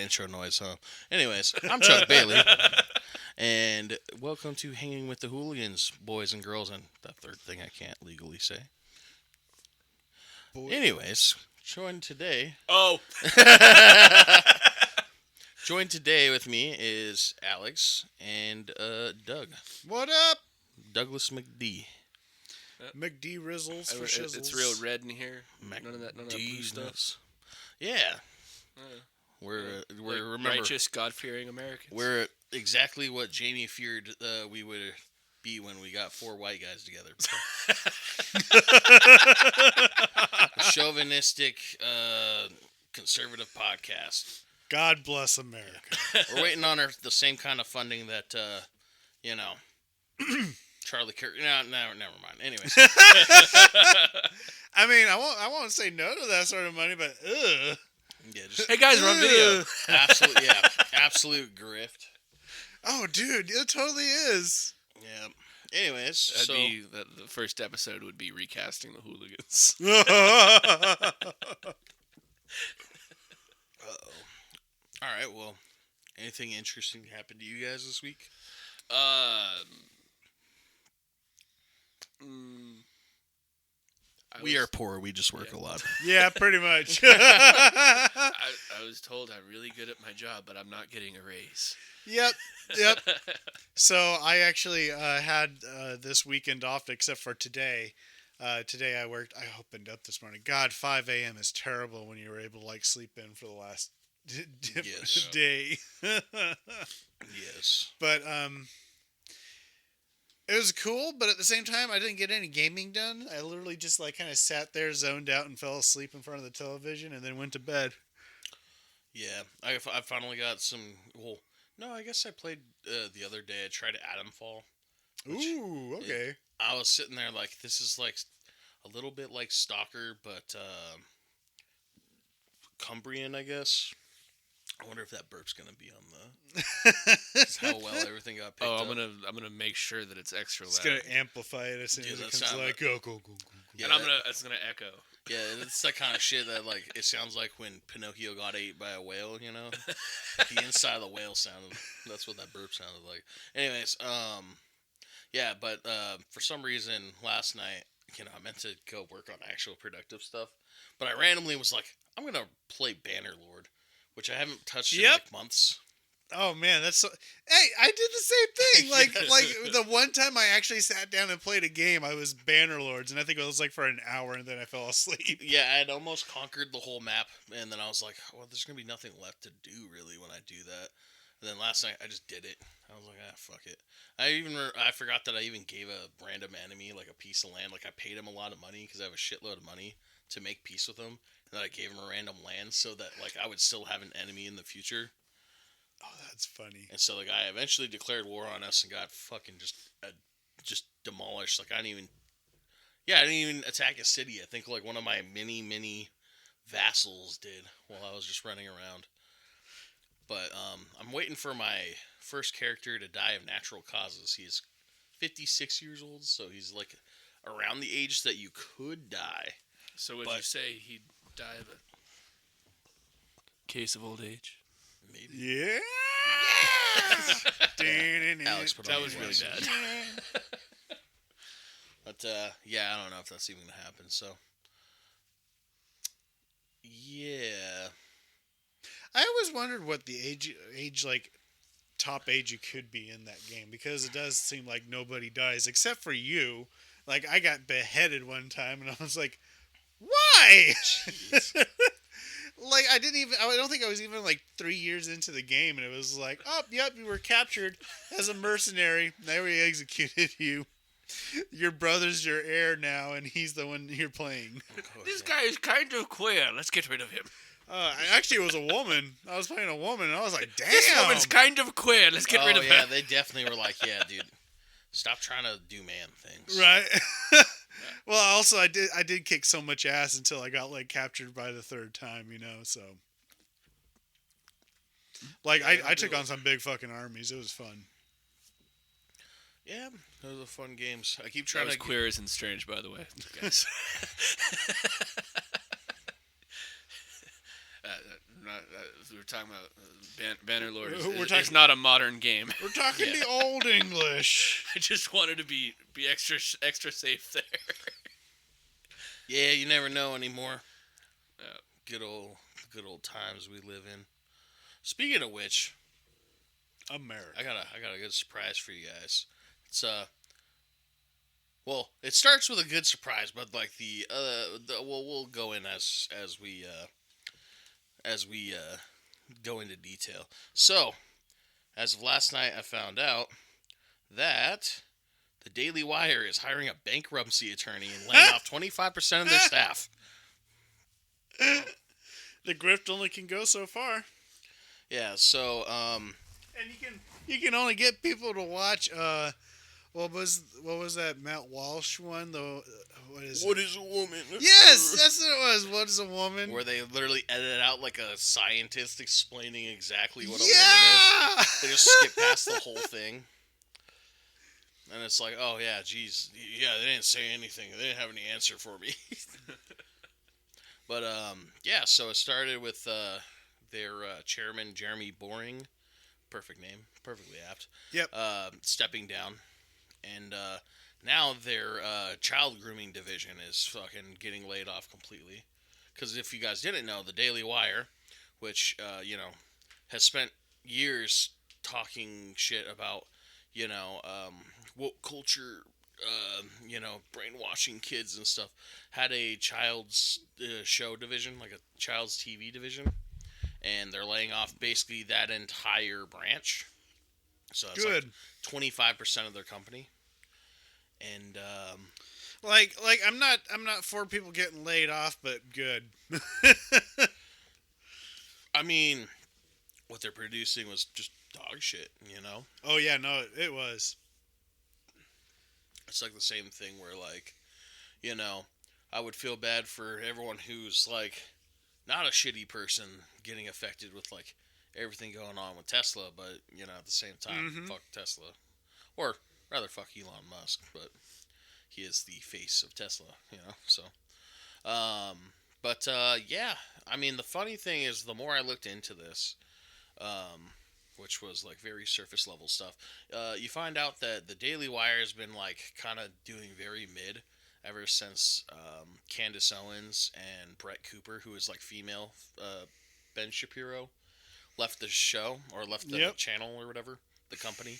intro noise, huh? Anyways, I'm Chuck Bailey, and welcome to Hanging with the Hooligans, boys and girls, and that third thing I can't legally say. Anyways, joined today. Joined today with me is Alex and Doug. What up? Douglas McD. McD Rizzles for shizzles. It's real red in here. None of that blue stuff. Yeah. We're remember, righteous, God-fearing Americans. We're exactly what Jamie feared we would be when we got four white guys together. Chauvinistic, conservative podcast. God bless America. We're waiting on the same kind of funding that, Charlie Kirk. No, never mind. Anyways. I mean, I won't say no to that sort of money, but Yeah, just, hey guys, we're on video. Absolute grift. Oh, dude, it totally is. Yeah. Anyways, The first episode would be recasting the Hooligans. All right. Well, anything interesting happened to you guys this week? We are poor. We just work a lot. Yeah, pretty much. I was told I'm really good at my job, but I'm not getting a raise. Yep. So I actually had this weekend off, except for today. Today I worked. I opened up this morning. God, 5 a.m. is terrible when you were able to sleep in for the last day. Yes. But it was cool, but at the same time, I didn't get any gaming done. I literally just kind of sat there, zoned out, and fell asleep in front of the television, and then went to bed. Yeah, I finally got some. Well, no, I guess I played the other day. I tried Adamfall. Ooh, okay. I was sitting there like, this is like a little bit like Stalker, but Cumbrian, I guess. I wonder if that burp's gonna be on the. How well everything got picked up. I'm gonna make sure that it's extra loud. It's gonna amplify it as soon as it comes. Go. Yeah, and it's gonna echo. Yeah, it's that kind of shit that it sounds like when Pinocchio got ate by a whale. You know, the inside of the whale sounded. That's what that burp sounded like. Anyways, yeah, but for some reason last night, I meant to go work on actual productive stuff, but I randomly was like, I'm gonna play Bannerlord, which I haven't touched in months. Oh man, that's so. Hey, I did the same thing. Like the one time I actually sat down and played a game, I was Bannerlords, and I think it was for an hour, and then I fell asleep. Yeah, I had almost conquered the whole map, and then I was like, well, there's gonna be nothing left to do really when I do that. And then last night I just did it. I was like, fuck it. I forgot that I even gave a random enemy a piece of land. I paid him a lot of money because I have a shitload of money to make peace with him. And then I gave him a random land so that I would still have an enemy in the future. Oh, that's funny. And so the guy eventually declared war on us and got fucking just demolished. I didn't even attack a city. I think one of my mini vassals did while I was just running around. But I'm waiting for my first character to die of natural causes. He's 56 years old, so he's around the age that you could die. So would you say he'd die of a case of old age? Maybe. Yeah. Alex, that was really bad. But yeah, I don't know if that's even gonna happen. So yeah. I always wondered what the age top age you could be in that game, because it does seem like nobody dies except for you. I got beheaded one time, and I was like, why? I don't think I was even 3 years into the game, and it was oh, yep, you were captured as a mercenary. Now we executed you. Your brother's your heir now, and he's the one you're playing. This guy is kind of queer. Let's get rid of him. Actually, it was a woman. I was playing a woman, and I was like, damn. This woman's kind of queer. Let's get rid of her. Yeah, they definitely were yeah, dude. Stop trying to do man things. Right. Well, also, I did kick so much ass until I got captured by the third time, so. I took on some big fucking armies. It was fun. Yeah, those are fun games. I keep trying to. Queer isn't strange, by the way, guys. We were talking about Bannerlord. We're It's talking- not a modern game. We're talking Yeah. the old English. I just wanted to be extra safe there. Yeah, you never know anymore. Yeah. Good old times we live in. Speaking of which, America. I got a good surprise for you guys. It's well, it starts with a good surprise, but like we'll go in as we go into detail. So, as of last night, I found out that the Daily Wire is hiring a bankruptcy attorney and laying off 25% of their staff. The grift only can go so far. Yeah, so And you can only get people to watch. What was that Matt Walsh one? What is a woman? Yes, that's what it was. What is a woman? Where they literally edit out like a scientist explaining exactly what a woman yeah. is. They just skip past the whole thing. And it's like, oh yeah, geez, yeah, they didn't say anything. They didn't have any answer for me. But yeah, so it started with their chairman Jeremy Boring, perfect name, perfectly apt. Yep. Stepping down, and now their child grooming division is fucking getting laid off completely. Because if you guys didn't know, the Daily Wire, which has spent years talking shit about woke culture, brainwashing kids and stuff, had a child's show division, like a child's TV division, and they're laying off basically that entire branch. So that's Good. Like 25% of their company. And Like I'm not for people getting laid off, but good. I mean, what they're producing was just dog shit, Oh yeah, no, it was. It's like the same thing where, like, I would feel bad for everyone who's, like, not a shitty person getting affected with, like, everything going on with Tesla, but, at the same time, fuck Tesla. Or, rather, fuck Elon Musk, but he is the face of Tesla, so. Yeah, I mean, the funny thing is, the more I looked into this, which was like very surface level stuff, you find out that the Daily Wire has been like kind of doing very mid ever since Candace Owens and Brett Cooper, who is like female Ben Shapiro, left the show or left the channel or whatever, the company.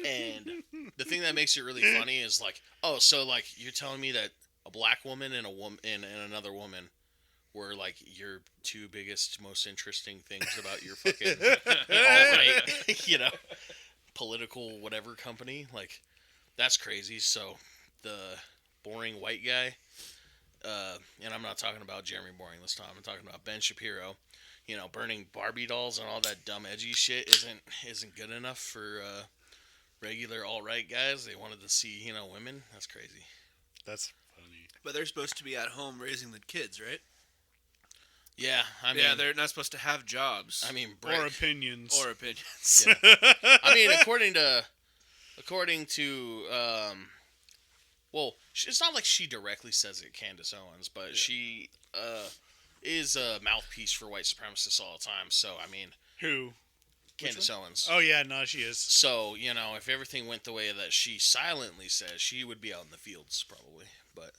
And the thing that makes it really funny is like, oh, so like you're telling me that a black woman and a woman and another woman were like your two biggest, most interesting things about your fucking alt-right, political whatever company. Like, that's crazy. So the boring white guy, and I'm not talking about Jeremy Boring this time. I'm talking about Ben Shapiro. Burning Barbie dolls and all that dumb edgy shit isn't good enough for regular alt-right guys. They wanted to see women. That's crazy. That's funny. But they're supposed to be at home raising the kids, right? Yeah, I mean, they're not supposed to have jobs. I mean, Or opinions. Or opinions. Yeah. I mean, according to, well, it's not like she directly says it, Candace Owens, but she is a mouthpiece for white supremacists all the time. So, I mean, Who? Candace Owens. Oh yeah, no, she is. So, if everything went the way that she silently says, she would be out in the fields probably. But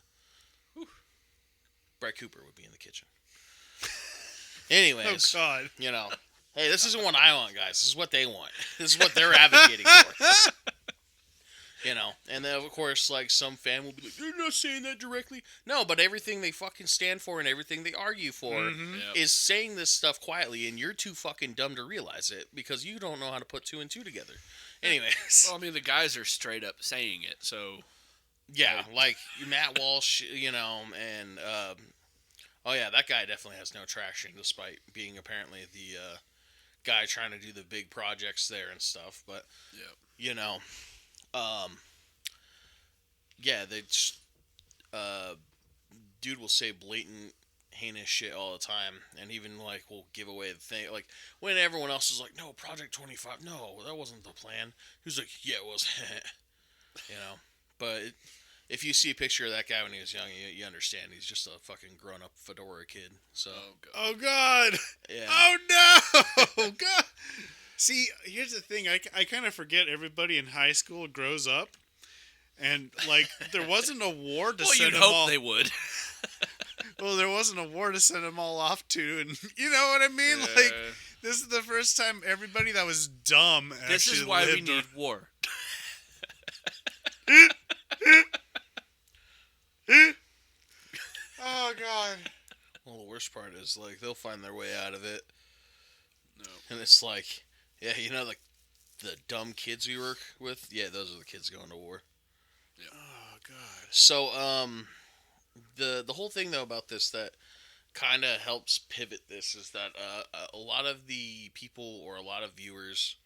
Brett Cooper would be in the kitchen. Anyways, Oh God. Hey, this isn't what I want, guys. This is what they want. This is what they're advocating for. And then of course, like, some fan will be like, "You're not saying that directly." No, but everything they fucking stand for and everything they argue for is saying this stuff quietly, and you're too fucking dumb to realize it because you don't know how to put two and two together. Anyways, Well, I mean, the guys are straight up saying it, so yeah, like Matt Walsh, and oh yeah, that guy definitely has no traction, despite being apparently the guy trying to do the big projects there and stuff. But yeah, they just, dude will say blatant, heinous shit all the time, and even like will give away the thing. Like when everyone else is like, "No, Project 25, no, that wasn't the plan." He was like, "Yeah, it was," But if you see a picture of that guy when he was young, you understand he's just a fucking grown-up fedora kid. So, Oh God! yeah. Oh no! God! See, here's the thing. I kind of forget everybody in high school grows up, and like there wasn't a war to Well, send you'd them hope all. they would. Well, there wasn't a war to send them all off to, and you know what I mean. Like this is the first time everybody that was dumb. This is why we need war. Oh God! Well, the worst part is like they'll find their way out of it, No. and it's like, yeah, like the dumb kids we work with. Yeah, those are the kids going to war. Yeah. Oh God! So, the whole thing though about this that kind of helps pivot this is that a lot of the people or a lot of viewers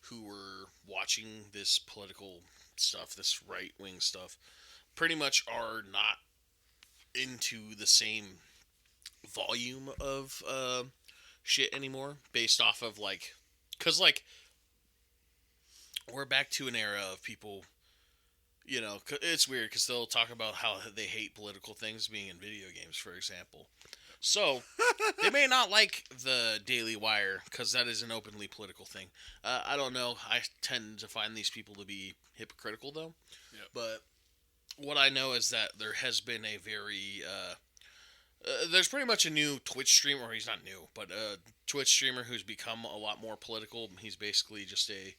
who were watching this political stuff, this right wing stuff, pretty much are not into the same volume of shit anymore, based off of like, because like we're back to an era of people. You know, it's weird because they'll talk about how they hate political things being in video games, for example. So, they may not like the Daily Wire because that is an openly political thing. I don't know. I tend to find these people to be hypocritical, though. Yep. But what I know is that there has been a very... there's pretty much a new Twitch streamer, or he's not new, but a Twitch streamer who's become a lot more political. He's basically just a...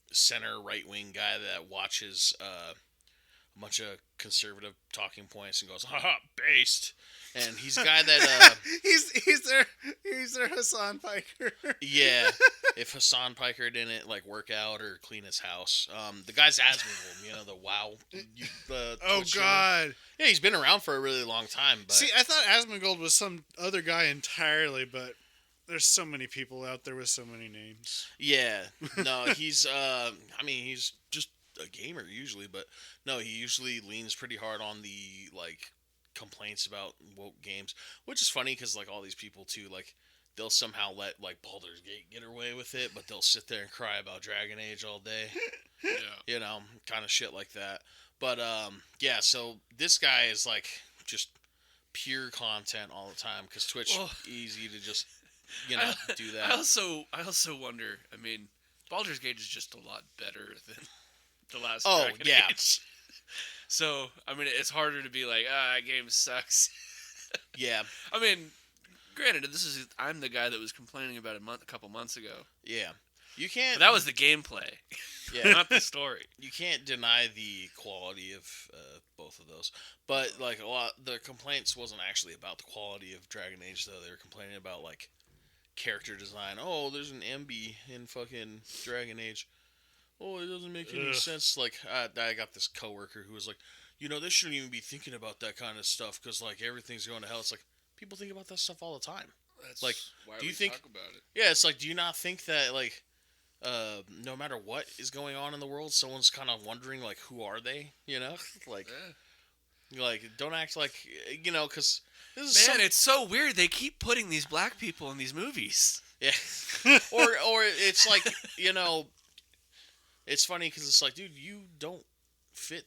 center right-wing guy that watches a bunch of conservative talking points and goes, haha, based. And he's a guy that he's their Hassan Piker. yeah, if Hassan Piker didn't like work out or clean his house, the guy's Asmongold, the WoW. Oh God! Yeah, he's been around for a really long time. But See, I thought Asmongold was some other guy entirely, but there's so many people out there with so many names. yeah, no, he's he's just a gamer usually, but no, he usually leans pretty hard on the like complaints about woke games, which is funny because like all these people too, like they'll somehow let like Baldur's Gate get away with it, but they'll sit there and cry about Dragon Age all day. Yeah. Kind of shit like that. But yeah, so this guy is like just pure content all the time because Twitch easy to just do that. I also wonder. I mean, Baldur's Gate is just a lot better than the last Dragon Age. So I mean, it's harder to be like, that game sucks. Yeah. I mean, granted, I'm the guy that was complaining about a couple months ago. Yeah. You can't. But that was the gameplay. Yeah. Not the story. You can't deny the quality of both of those. But like the complaints wasn't actually about the quality of Dragon Age though. They were complaining about like character design. Oh, there's an MB in fucking Dragon Age. Oh, it doesn't make any sense. Like, I got this coworker who was like, they shouldn't even be thinking about that kind of stuff because like everything's going to hell. It's like people think about that stuff all the time. That's like, why do you we think talk about it? Yeah, it's like, do you not think that like, no matter what is going on in the world, someone's kind of wondering like, who are they? Like. Yeah. Like, don't act like, because this is it's so weird. They keep putting these black people in these movies. Yeah. or it's like, it's funny because it's like, dude, you don't fit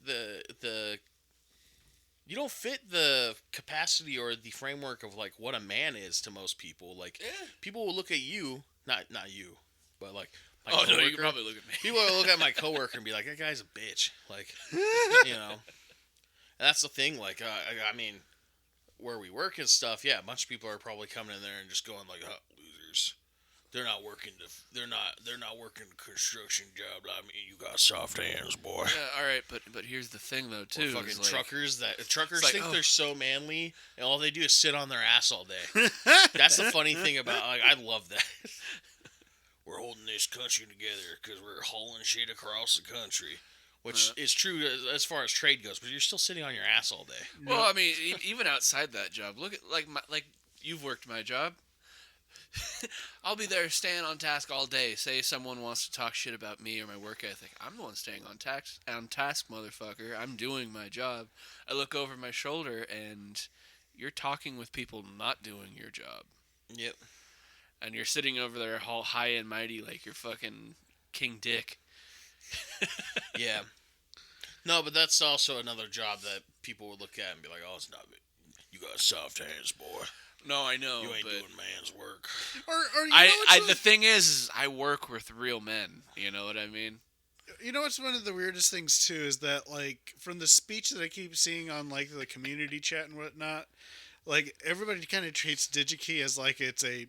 you don't fit the capacity or the framework of like what a man is to most people. Like, people will look at you, not you, but like my coworker. No, you can probably look at me. People will look at my coworker and be like, that guy's a bitch. Like, And that's the thing, like, I mean, where we work and stuff, yeah, a bunch of people are probably coming in there and just going like, losers. They're not working they're not working a construction job. I mean, you got soft hands, boy. Yeah, all right, but here's the thing though, too. Or fucking like, truckers think they're so manly, and all they do is sit on their ass all day. That's the funny thing about, like, I love that. We're holding this country together because we're hauling shit across the country. Which is true as far as trade goes, but you're still sitting on your ass all day. Well, I mean, even outside that job, look at like you've worked my job. I'll be there staying on task all day. Say someone wants to talk shit about me or my work ethic. I'm the one staying on task, motherfucker. I'm doing my job. I look over my shoulder and you're talking with people not doing your job. Yep. And you're sitting over there all high and mighty like you're fucking King Dick. Yeah. No, but that's also another job that people would look at and be like, "Oh, it's not. You got soft hands, boy. No, I know. You ain't but doing man's work." Or you know what's the thing is I work with real men. You know what I mean? You know what's one of the weirdest things too is that like from the speech that I keep seeing on like the community chat and whatnot, like everybody kind of treats DigiKey as like it's a.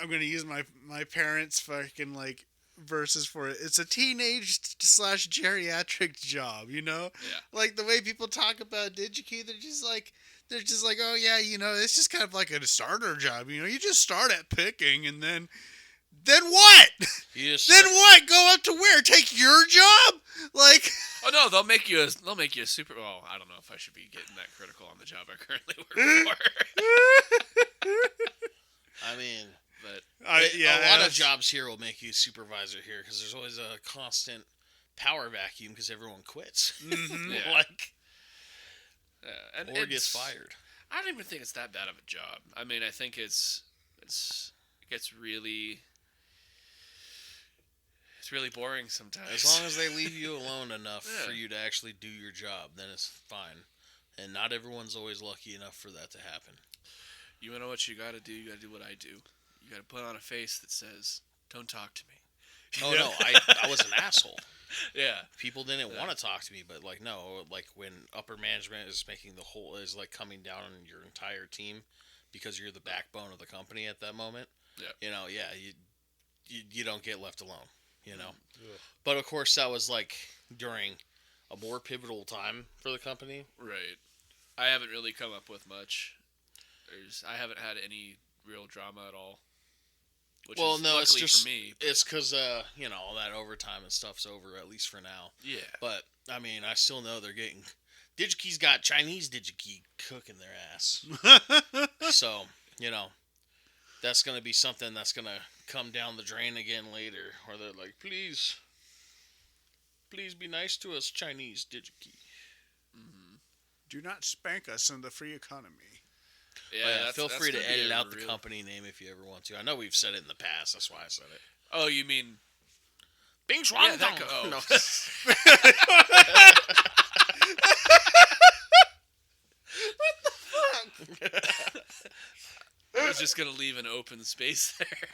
I'm gonna use my parents' fucking like verses for it. It's a teenage slash geriatric job, you know. Yeah. Like the way people talk about DigiKey, they're just like, oh yeah, you know, it's just kind of like a starter job. You know, you just start at picking and then what? Then what? Go up to where? Take your job? Like? Oh no, they'll make you a super. Well, I don't know if I should be getting that critical on the job I currently work for. I mean, but a lot of jobs here will make you supervisor here because there's always a constant power vacuum because everyone quits. Mm-hmm. Yeah. Or gets fired. I don't even think it's that bad of a job. I mean, I think it gets really. It's really boring sometimes. As long as they leave you alone enough for you to actually do your job, then it's fine. And not everyone's always lucky enough for that to happen. You know what you gotta do? You gotta do what I do. You gotta put on a face that says, "Don't talk to me." Oh no, I was an asshole. Yeah. People didn't want to talk to me, but like no, like when upper management is making is like coming down on your entire team because you're the backbone of the company at that moment. Yeah. You know, you don't get left alone. You know, but of course that was like during a more pivotal time for the company. Right. I haven't really come up with much. I haven't had any real drama at all. Which is no, it's luckily just for me. It's because you know all that overtime and stuff's over at least for now. Yeah. But I mean, I still know they're getting DigiKey's got Chinese DigiKey cooking their ass. So you know that's gonna be something that's gonna come down the drain again later, where they're like, please be nice to us, Chinese DigiKey. Mm-hmm. Do not spank us in the free economy. Yeah, feel free to edit out the company name if you ever want to. I know we've said it in the past. That's why I said it. Oh, you mean Bing Shuang Dong? Oh. No. What the fuck? I was just gonna leave an open space there.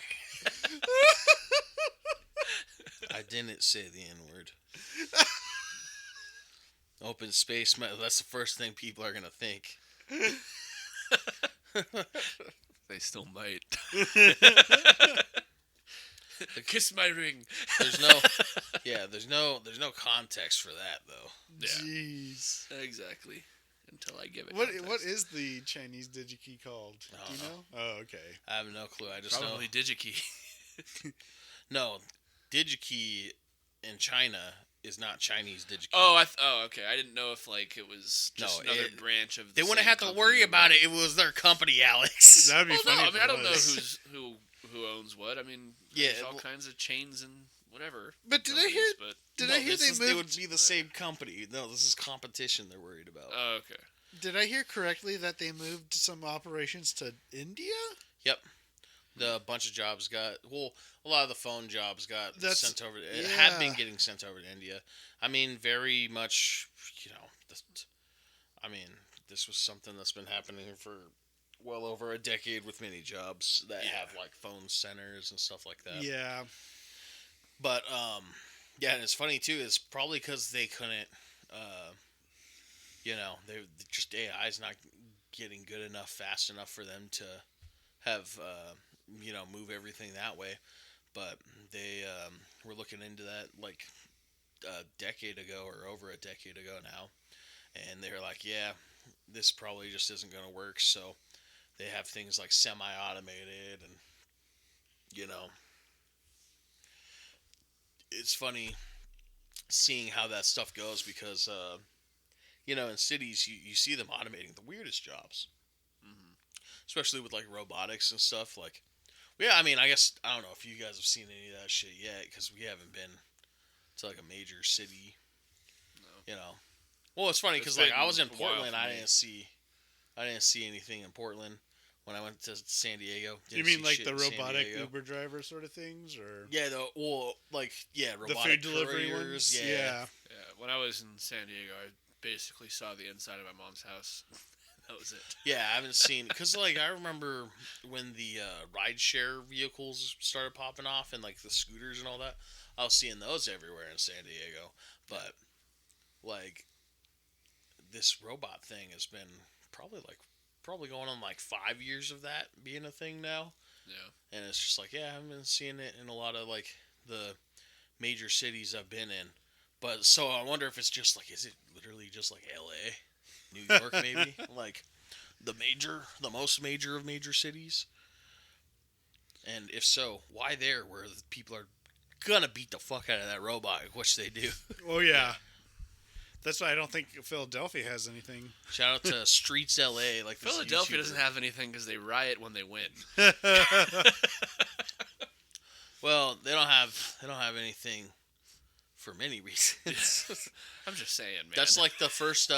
I didn't say the N-word. Open space. That's the first thing people are gonna think. They still might. Kiss my ring. There's no context for that though. Yeah. Jeez. Exactly. Until I give it. What is the Chinese DigiKey called? Do you know? Oh, okay. I have no clue. I just probably know. DigiKey. No, DigiKey in China is not Chinese DigiKey. Oh, okay. I didn't know if like it was just another branch of. They wouldn't have to worry about it. It was their company, Alex. That'd be funny. No, I mean, I don't know who owns what. I mean, there's all kinds of chains and whatever. But did I hear they moved? It would be the same company. No, this is competition they're worried about. Oh, okay. Did I hear correctly that they moved some operations to India? Yep. A bunch of jobs a lot of the phone jobs got sent over. It had been getting sent over to India. I mean, very much, this was something that's been happening for well over a decade with many jobs that have like phone centers and stuff like that. Yeah. But, and it's funny too, it's probably because they couldn't, just AI's not getting good enough, fast enough for them to have, move everything that way. But they were looking into that like a decade ago or over a decade ago now. And they were like, yeah, this probably just isn't going to work. So they have things like semi-automated and, it's funny seeing how that stuff goes because, in cities you see them automating the weirdest jobs, especially with like robotics and stuff. Like, I mean, I guess I don't know if you guys have seen any of that shit yet because we haven't been to like a major city. No. Well, it's funny because like I was in Portland, I didn't see anything in Portland. When I went to San Diego. You mean like the robotic Uber driver sort of things? Or yeah, robotic the food delivery couriers, ones? Yeah. when I was in San Diego, I basically saw the inside of my mom's house. That was it. Yeah, I haven't seen because like I remember when the rideshare vehicles started popping off and like the scooters and all that. I was seeing those everywhere in San Diego, but like this robot thing has been probably going on like 5 years of that being a thing now. Yeah. And it's just like, yeah, I've been seeing it in a lot of like the major cities I've been in. But so I wonder if it's just like, is it literally just like LA, New York, maybe like the most major of major cities? And if so, why there where the people are gonna beat the fuck out of that robot, which they do? Oh yeah. That's why I don't think Philadelphia has anything. Shout out to Streets LA. Like this Philadelphia YouTuber. doesn't have anything because they riot when they win. Well, they don't have anything for many reasons. I'm just saying, man. That's like the first.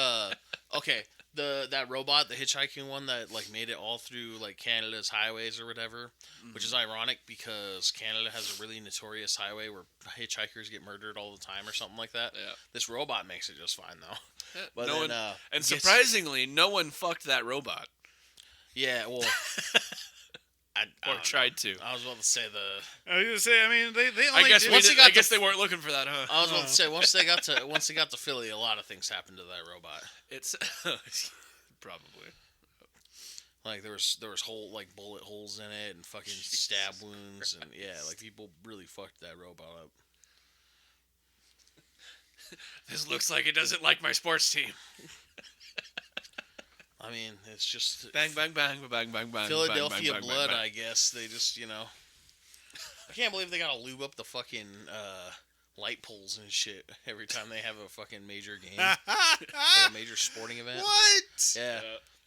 Okay, that robot, the hitchhiking one that like made it all through like Canada's highways or whatever, which is ironic because Canada has a really notorious highway where hitchhikers get murdered all the time or something like that. Yeah. This robot makes it just fine though. Yeah, But no then, one, and surprisingly, no one fucked that robot. Yeah, well, I Or don't tried know. to. I was about to say the. I was gonna say. I mean, they I only guess, did. I guess they weren't looking for that, huh? I was about to say once they got to Philly, a lot of things happened to that robot. It's probably. Like there was bullet holes in it and fucking stab wounds and yeah, like people really fucked that robot up. This looks like it doesn't like my sports team. I mean, it's just Bang, bang, bang, bang, bang, bang. Philadelphia bang, bang, blood, bang, bang. I guess. They just, I can't believe they gotta lube up the fucking light poles and shit every time they have a fucking major game, like a major sporting event. What? Yeah,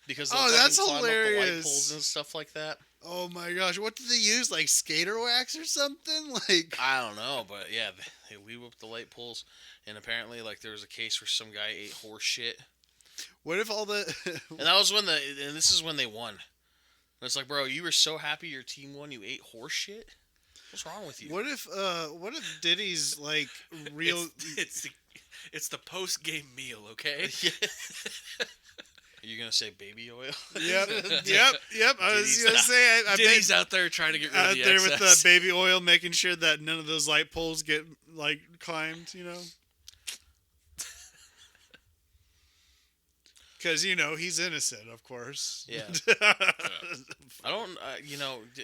because Oh, they'll that's fucking climb up the light hilarious. poles and stuff like that. Oh my gosh! What did they use? Like skater wax or something? Like I don't know, but yeah, they lube up the light poles, and apparently, like, there was a case where some guy ate horse shit. what if all the? And that was and this is when they won. And it's like, bro, you were so happy your team won, you ate horse shit? What's wrong with you? What if Diddy's like real? It's the post game meal, okay? Are you gonna say baby oil? Yep. I was gonna say, I bet Diddy's out there trying to get rid of out the there excess. with the baby oil, making sure that none of those light poles get like climbed. Because he's innocent, of course. Yeah. I don't,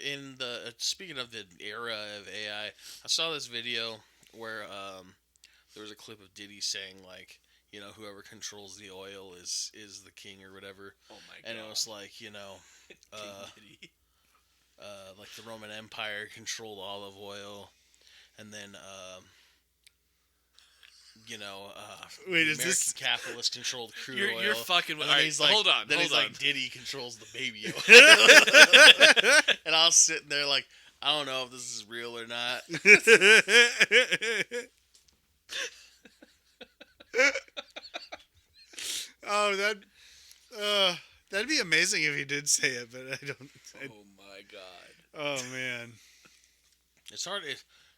in the speaking of the era of AI, I saw this video where there was a clip of Diddy saying like, whoever controls the oil is the king or whatever. Oh my god! And it was like, like the Roman Empire controlled olive oil, and then Wait, the is American this? capitalist controlled crude oil. You're fucking. And All then right, he's like, hold on. Then hold he's on. like, Diddy controls the baby oil. And I was sitting there like, I don't know if this is real or not. Oh, that'd be amazing if he did say it, but I don't. Oh my god! Oh man. It's hard.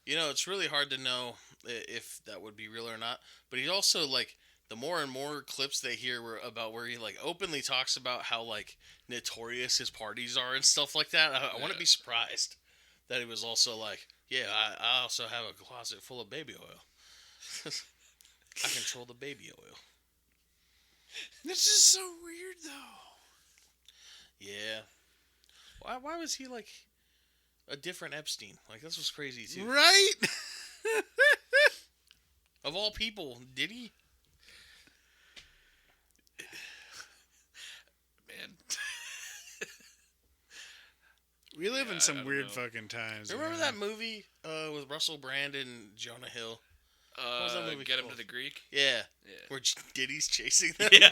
It's really hard to know if that would be real or not. But he also like the more and more clips they hear about where he like openly talks about how like notorious his parties are and stuff like that. I wouldn't be surprised that he was also like, yeah, I also have a closet full of baby oil. I control the baby oil. This is so weird, though. Yeah. Why was he like a different Epstein? Like this was crazy too. Right? Of all people, did he? Man. We live in I some don't weird know. fucking times. Remember man. that movie with Russell Brand and Jonah Hill? What was that movie Get him called? to the Greek. Yeah. Yeah. Where Diddy's chasing them. Yeah.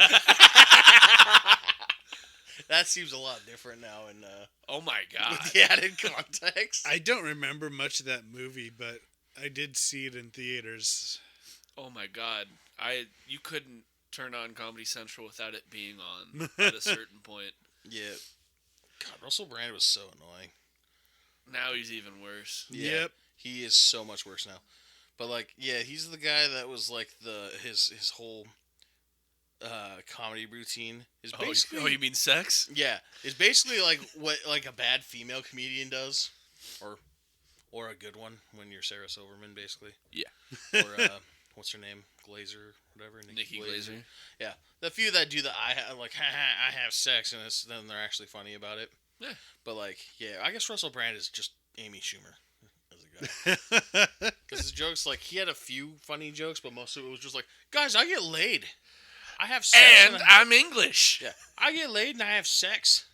That seems a lot different now in Oh my god. with the added context. I don't remember much of that movie, but I did see it in theaters. Oh my god. You couldn't turn on Comedy Central without it being on at a certain point. Yeah. God, Russell Brand was so annoying. Now he's even worse. Yeah. Yep. He is so much worse now. But like, yeah, he's the guy that was like his whole comedy routine is basically. Oh, you mean sex? Yeah, it's basically like what like a bad female comedian does, or a good one when you're Sarah Silverman, basically. Yeah. Or what's her name, Glazer, whatever. Nikki Glazer. Yeah, the few that do the I like I have sex and then they're actually funny about it. Yeah. But like, yeah, I guess Russell Brand is just Amy Schumer as a guy. Because his jokes, like, he had a few funny jokes, but most of it was just like, guys, I get laid. I have sex. And I'm English. Yeah. I get laid and I have sex.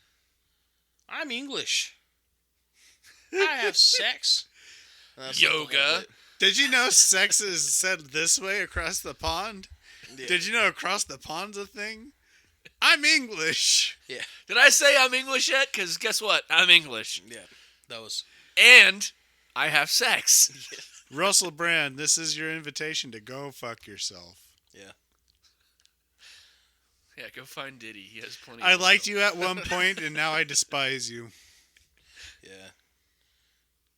I'm English. I have sex. And that's like the whole Yoga. bit. Did you know sex is said this way across the pond? Yeah. Did you know across the pond's a thing? I'm English. Yeah. Did I say I'm English yet? Because guess what? I'm English. Yeah. That was. And I have sex. Russell Brand, this is your invitation to go fuck yourself. Yeah. Yeah, go find Diddy. He has plenty. I of liked you at one point, and now I despise you. Yeah.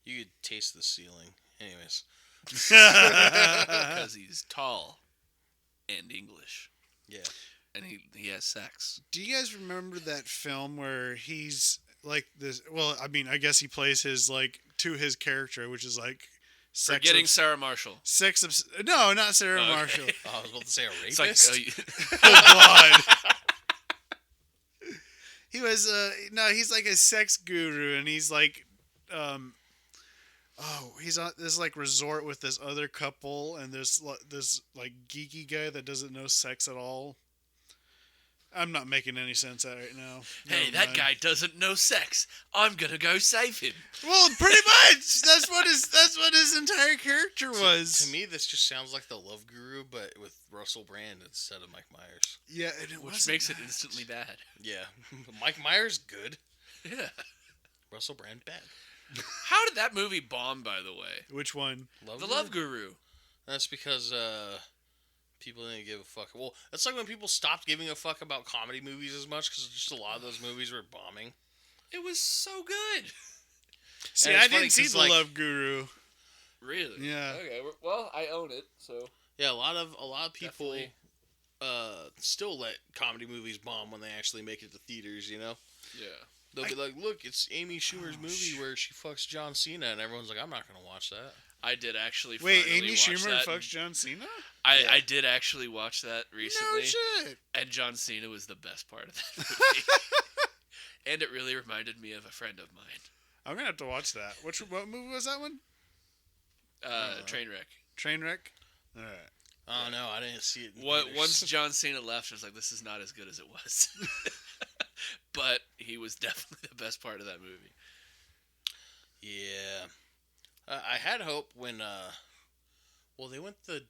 You could taste the ceiling. Anyways. because he's tall and English, Yeah. and he has sex. Do you guys remember that film where he's like this? Well, I mean, I guess he plays his like to his character, which is like sex. Forgetting Sarah Marshall. No, not Sarah Okay. Marshall. Oh, I was about to say a It's rapist. like Oh God. He was no, he's like a sex guru, and he's like he's on this like resort with this other couple, and this like geeky guy that doesn't know sex at all. I'm not making any sense right now. hey, Never that mind. guy doesn't know sex. I'm gonna go save him. Well, pretty much. That's what his entire character was. To me, this just sounds like the Love Guru, but with Russell Brand instead of Mike Myers. Yeah, and it Which wasn't makes it bad. instantly bad. Yeah. Mike Myers, good. Yeah. Russell Brand, bad. How did that movie bomb, by the way? Which one? The Love Guru. That's because people didn't give a fuck. Well, it's like when people stopped giving a fuck about comedy movies as much because just a lot of those movies were bombing. It was so good. See, And it's I funny didn't see 'cause, the like- Love Guru. Really? Yeah. Okay. Well, I own it, so Yeah, a lot of people Definitely. still let comedy movies bomb when they actually make it to theaters. You know, yeah. they'll be like, "Look, it's Amy Schumer's Oh, movie where she fucks John Cena," and everyone's like, "I'm not gonna watch that." I did actually. Wait, finally Amy watch Schumer that. fucks John Cena? I Yeah. I did actually watch that recently, No shit. and John Cena was the best part of that movie. And it really reminded me of a friend of mine. I'm gonna have to watch that. What movie was that one? Trainwreck. Trainwreck. All right. Oh no, I didn't see it. in What theaters. once John Cena left, I was like, this is not as good as it was. But he was definitely the best part of that movie. Yeah, I had hope when well, they went the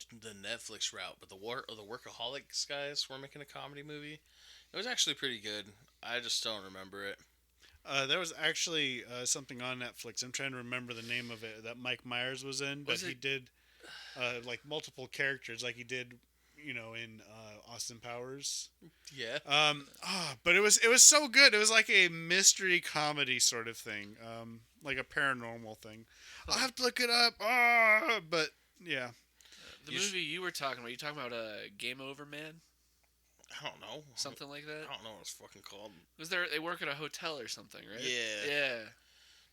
Netflix route, but the Workaholics guys were making a comedy movie. It was actually pretty good. I just don't remember it. There was actually something on Netflix. I'm trying to remember the name of it that Mike Myers was in, but Was he it- did like multiple characters, like he did, in Austin Powers. Yeah. But it was so good. It was like a mystery comedy sort of thing, like a paranormal thing. I'll have to look it up. But yeah, The You movie you were talking about, you talking about Game Over Man? I don't know. Something like that? I don't know what it's fucking called. Was there? They work at a hotel or something, right? Yeah. Yeah.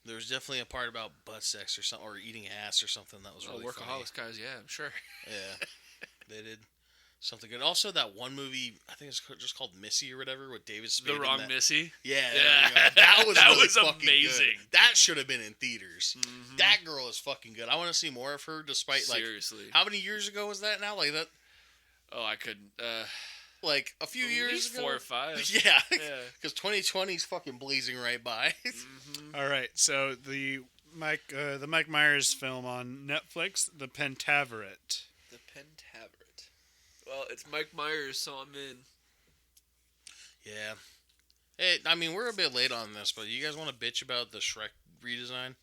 There was definitely a part about butt sex or something, or eating ass or something that was really funny. Workaholics guys, yeah, I'm sure. Yeah, they did something good. Also, that one movie, I think it's just called Missy or whatever, with David Spade. The in Wrong that. Missy. Yeah, Yeah. there you go. That was That really was fucking amazing. good. That should have been in theaters. Mhm. That girl is fucking good. I want to see more of her. Despite like, Seriously. how many years ago was that now? Like that, Oh, I couldn't. like a few At years least ago. 4 or 5. Yeah, Yeah. because 2020 is fucking blazing right by. Mhm. all right. So the Mike Myers film on Netflix, The Pentaveret. The Pentaveret. Well, it's Mike Myers, so I'm in. Yeah. Hey, I mean, we're a bit late on this, but you guys want to bitch about the Shrek redesign?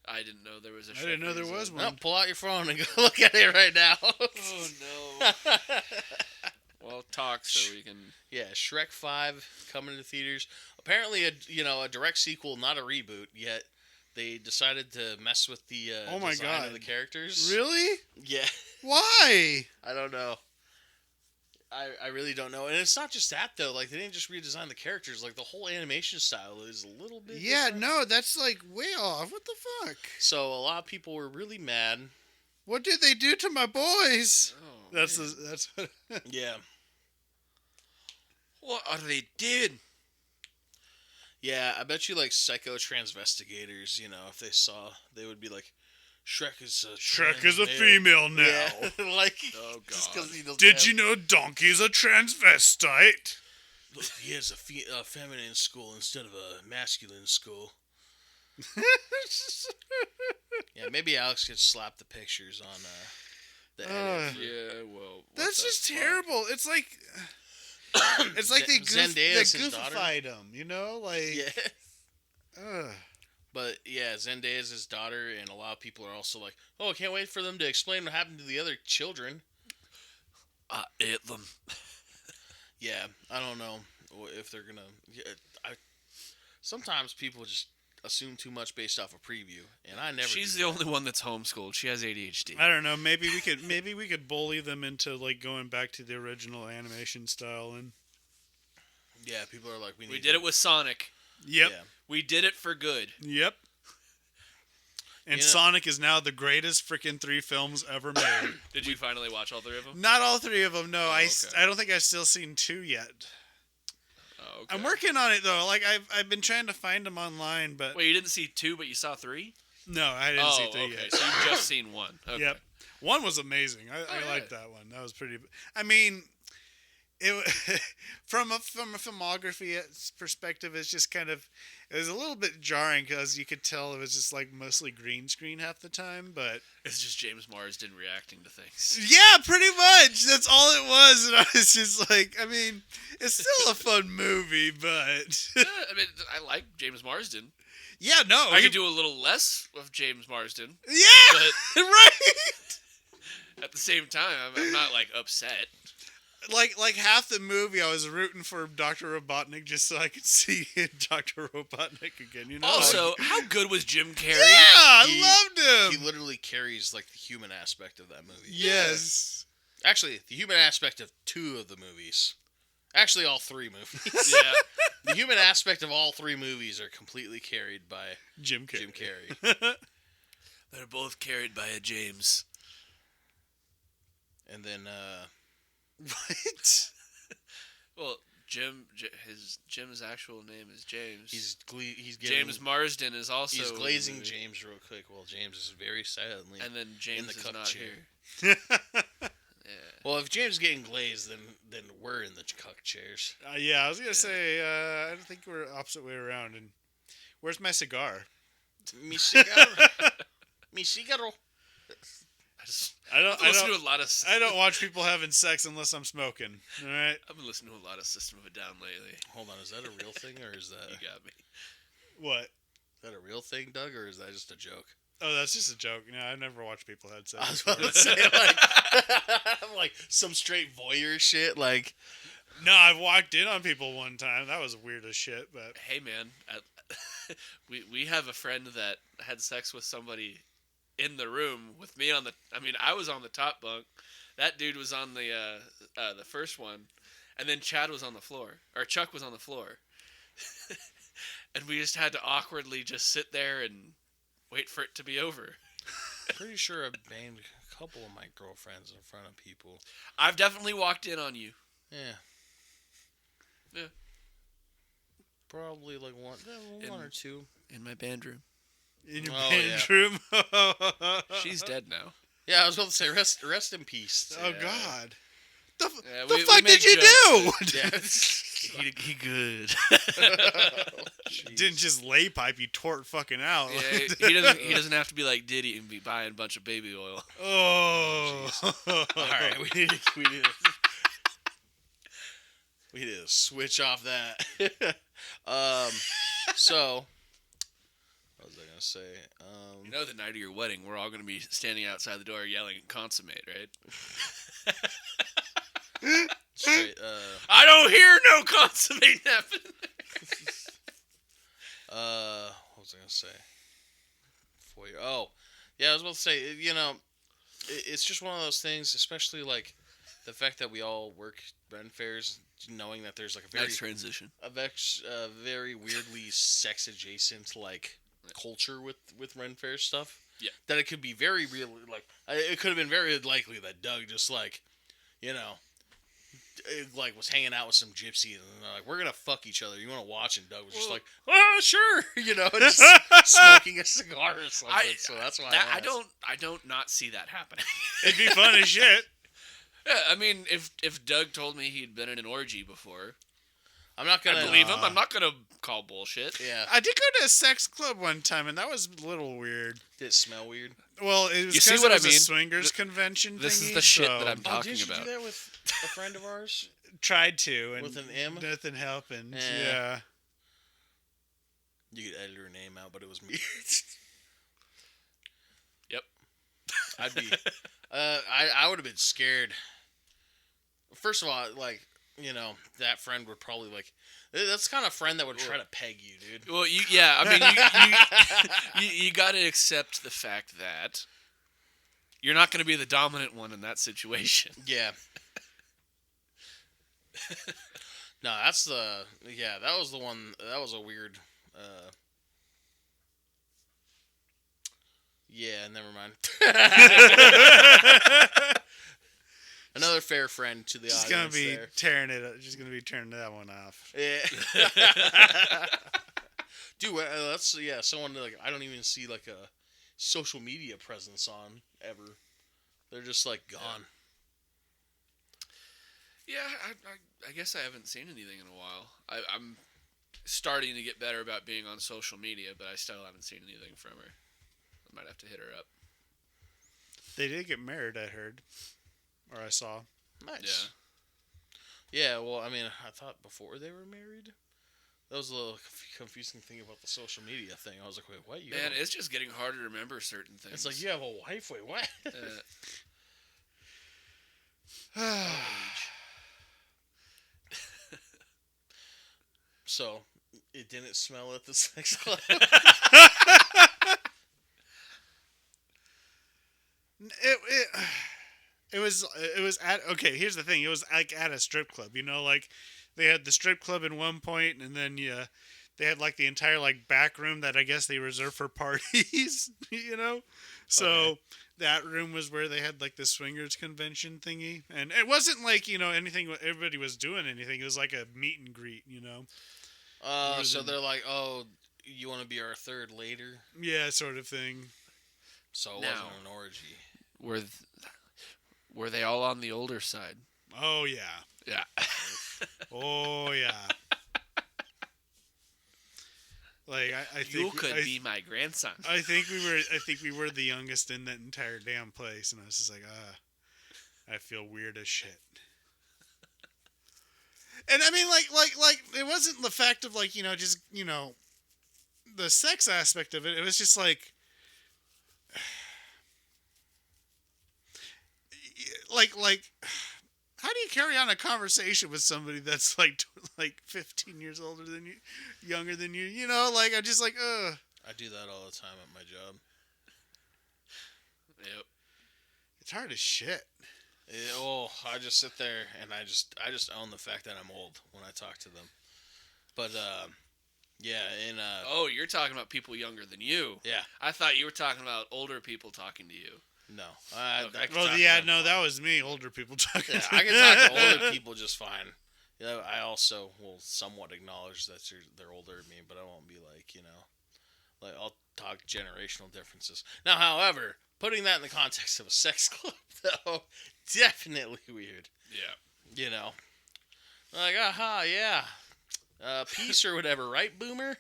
I didn't know there was a I didn't know there Shrek was redesign. one. No, pull out your phone and go look at it right now. Oh, no. Well, talk so we can... Yeah, Shrek 5 coming to theaters. Apparently, a direct sequel, not a reboot yet. They decided to mess with the Oh my design God. of the characters. Really? Yeah. Why? I don't know. I really don't know. And it's not just that, though. Like, they didn't just redesign the characters. Like, the whole animation style is a little bit Yeah, different. no, that's like way off. What the fuck? So, a lot of people were really mad. What did they do to my boys? Oh, That's man. that's what. Yeah. What are they did? Yeah, I bet you, like, psycho transvestigators, you know, if they saw, they would be like, Shrek is a Shrek is a male." female now. Yeah, like, Oh, just God. 'cause he doesn't Did have- you know Donkey's a transvestite? Look, he has a feminine skull instead of a masculine skull. Yeah, maybe Alex could slap the pictures on the edit. Yeah, well. what That's the just fuck? terrible. It's like they Zendaya's his daughter? goofified him, you know, like. Yeah. Ugh. But yeah, Zendaya's his daughter, and a lot of people are also like, "Oh, I can't wait for them to explain what happened to the other children." I ate them. Yeah, I don't know if they're gonna. Yeah, sometimes people just assume too much based off a preview, and I never. She's do the that. only one that's homeschooled. She has ADHD. I don't know. Maybe we could bully them into like going back to the original animation style and. Yeah, people are like, We did it with Sonic. Yep. Yeah. We did it for good. Yep. And You know- Sonic is now the greatest freaking 3 films ever made. Did you finally watch all 3 of them? Not all 3 of them. No, Oh, I okay. don't think I've still seen 2 yet. Oh, okay. I'm working on it though. Like I've been trying to find them online, but Wait, you didn't see 2, but you saw 3? no, I didn't see 3 okay. yet. So you've just seen 1. Okay. Yep. 1 was amazing. I yeah. liked that one. That was pretty. I mean, it from a filmography perspective, it's just kind of it was a little bit jarring because you could tell it was just like mostly green screen half the time, but It's just James Marsden reacting to things. yeah, pretty much that's all it was, and I was just like, I mean, it's still a fun movie, but Yeah, I mean, I like James Marsden. yeah, no, I could do a little less with James Marsden. yeah, but- right. At the same time, I'm not like upset. Like half the movie, I was rooting for Dr. Robotnik just so I could see Dr. Robotnik again. You know. Also, how good was Jim Carrey? yeah, I He- loved him. He literally carries like the human aspect of that movie. Yes. Actually, the human aspect of 2 of the movies. Actually, all 3 movies. Yeah. The human aspect of all 3 movies are completely carried by Jim Carrey. Jim Carrey. They're both carried by a James. And then, What? Well, Jim's actual name is James. he's getting, James Marsden is also he's in the glazing movie. James real quick. Well, James is very silently. And then James the is cuck not chair. here. Yeah. Well, if James is getting glazed, then we're in the cuck chairs. Yeah, I was gonna say I don't think we're opposite way around. And where's my cigar? Mi cigarro. Mi cigarro. I've been listening to a lot of. I don't watch people having sex unless I'm smoking. All right. I've been listening to a lot of System of a Down lately. Hold on, is that a real thing or is that You got me. What? a real thing, Doug, or is that just a joke? Oh, that's just a joke. No, I've never watched people have sex. I was about to say like some straight voyeur shit. Like No, I've walked in on people one time. That was weird as shit. But Hey man, we have a friend that had sex with somebody in the room with me on the. I mean, I was on the top bunk. That dude was on the first one, and then Chad was on the floor, or Chuck was on the floor, and we just had to awkwardly just sit there and wait for it to be over. pretty sure I've banged a couple of my girlfriends in front of people. I've definitely walked in on you. Yeah. Yeah. Probably like one or two. In my band room. in your Oh, yeah. bedroom. She's dead now. Yeah, I was about to say rest in peace. Oh Yeah. God. Yeah, The we fuck make did you jokes. do? Yeah. He good. Didn't just lay pipe, you tort fucking out. Yeah, he doesn't have to be like Diddy and be buying a bunch of baby oil. Oh. All right, we need to switch off that. So what was I gonna say? You know, the night of your wedding, we're all going to be standing outside the door yelling "consummate," right? Straight, I don't hear no consummate happen. what was I gonna say? Oh, yeah, I was about to say, it's just one of those things, especially like the fact that we all work Ren fairs, knowing that there's like a Nice transition. very weirdly sex adjacent like culture with Ren fair stuff. Yeah. That it could be very real, like it could have been very likely that Doug just like, you know, like was hanging out with some gypsy and they're like, we're gonna fuck each other. You want to watch? And Doug was just like, oh sure, just smoking a cigar or something. So that's why I don't not see that happening. It'd be fun as shit. Yeah, I mean, if Doug told me he'd been in an orgy before, I'm not gonna believe him. I'm not gonna call bullshit. Yeah, I did go to a sex club one time, and that was a little weird. did it smell weird? Well, it was You see because what it I was a mean? swingers convention. This is thingy, the shit so that I'm talking did you about. do that with a friend of ours? tried to, and With an M? nothing happened. Eh. Yeah. You could edit her name out, but it was me. Yep. I'd be, I would have been scared. First of all, like, that friend would probably like. That's the kind of friend that would try to peg you, dude. Well, I mean, you got to accept the fact that you're not going to be the dominant one in that situation. Yeah. No, that was the one. That was a weird. Yeah, never mind. Another fair friend to the She's audience. gonna be there. tearing it. She's gonna be tearing that one off. Yeah. Dude, that's someone like I don't even see like a social media presence on ever. They're just like gone. Yeah, I guess I haven't seen anything in a while. I'm starting to get better about being on social media, but I still haven't seen anything from her. I might have to hit her up. They did get married, I heard, or I saw. Nice. Yeah. Well, I mean, I thought before they were married. That was a little confusing thing about the social media thing. I was like, wait, what? It's just getting harder to remember certain things. It's like, you have a wife? Wait, what? So, it didn't smell at the sex club? It was at, okay, here's the thing. It was like at a strip club, like they had the strip club in one point, and then they had like the entire like back room that I guess they reserved for parties, So Okay. that room was where they had like the swingers convention thingy, and it wasn't like anything everybody was doing anything. It was like a meet and greet, So they're like, oh, you want to be our third later? Yeah, sort of thing. So it Now- wasn't an orgy. Were they all on the older side? Oh yeah. Yeah. Oh yeah. Like I think You could be my grandson. I think we were the youngest in that entire damn place, and I was just like, I feel weird as shit. And I mean, like it wasn't the fact of like just the sex aspect of it. It was just like how do you carry on a conversation with somebody that's like 15 years older than you, younger than you? I'm just like, ugh. I do that all the time at my job. Yep. It's hard as shit. I just sit there and I just own the fact that I'm old when I talk to them. But Oh, you're talking about people younger than you. yeah, I thought you were talking about older people talking to you. no. I can Well, talk to yeah, them no, fine. that was me. Older people talking. Yeah, to I can talk to older people just fine. I also will somewhat acknowledge that they're older than me, but I won't be like, like I'll talk generational differences. Now, however, putting that in the context of a sex club, though, definitely weird. Yeah. Like, aha, yeah. Peace or whatever, right, boomer?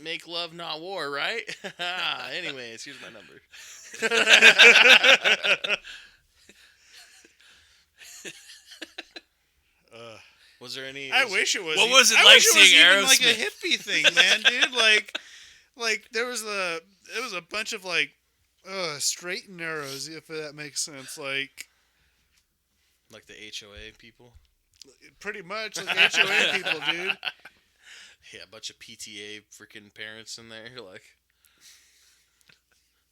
Make love, not war, right? Anyways, here's my number. Was there any? I wish it was. What was it I like wish seeing even like a Aerosmith? hippie thing, man, dude. Like there was it was a bunch of like straight and narrows, if that makes sense. Like Like the HOA people? pretty much like HOA people, dude. Yeah, a bunch of PTA freaking parents in there. Like,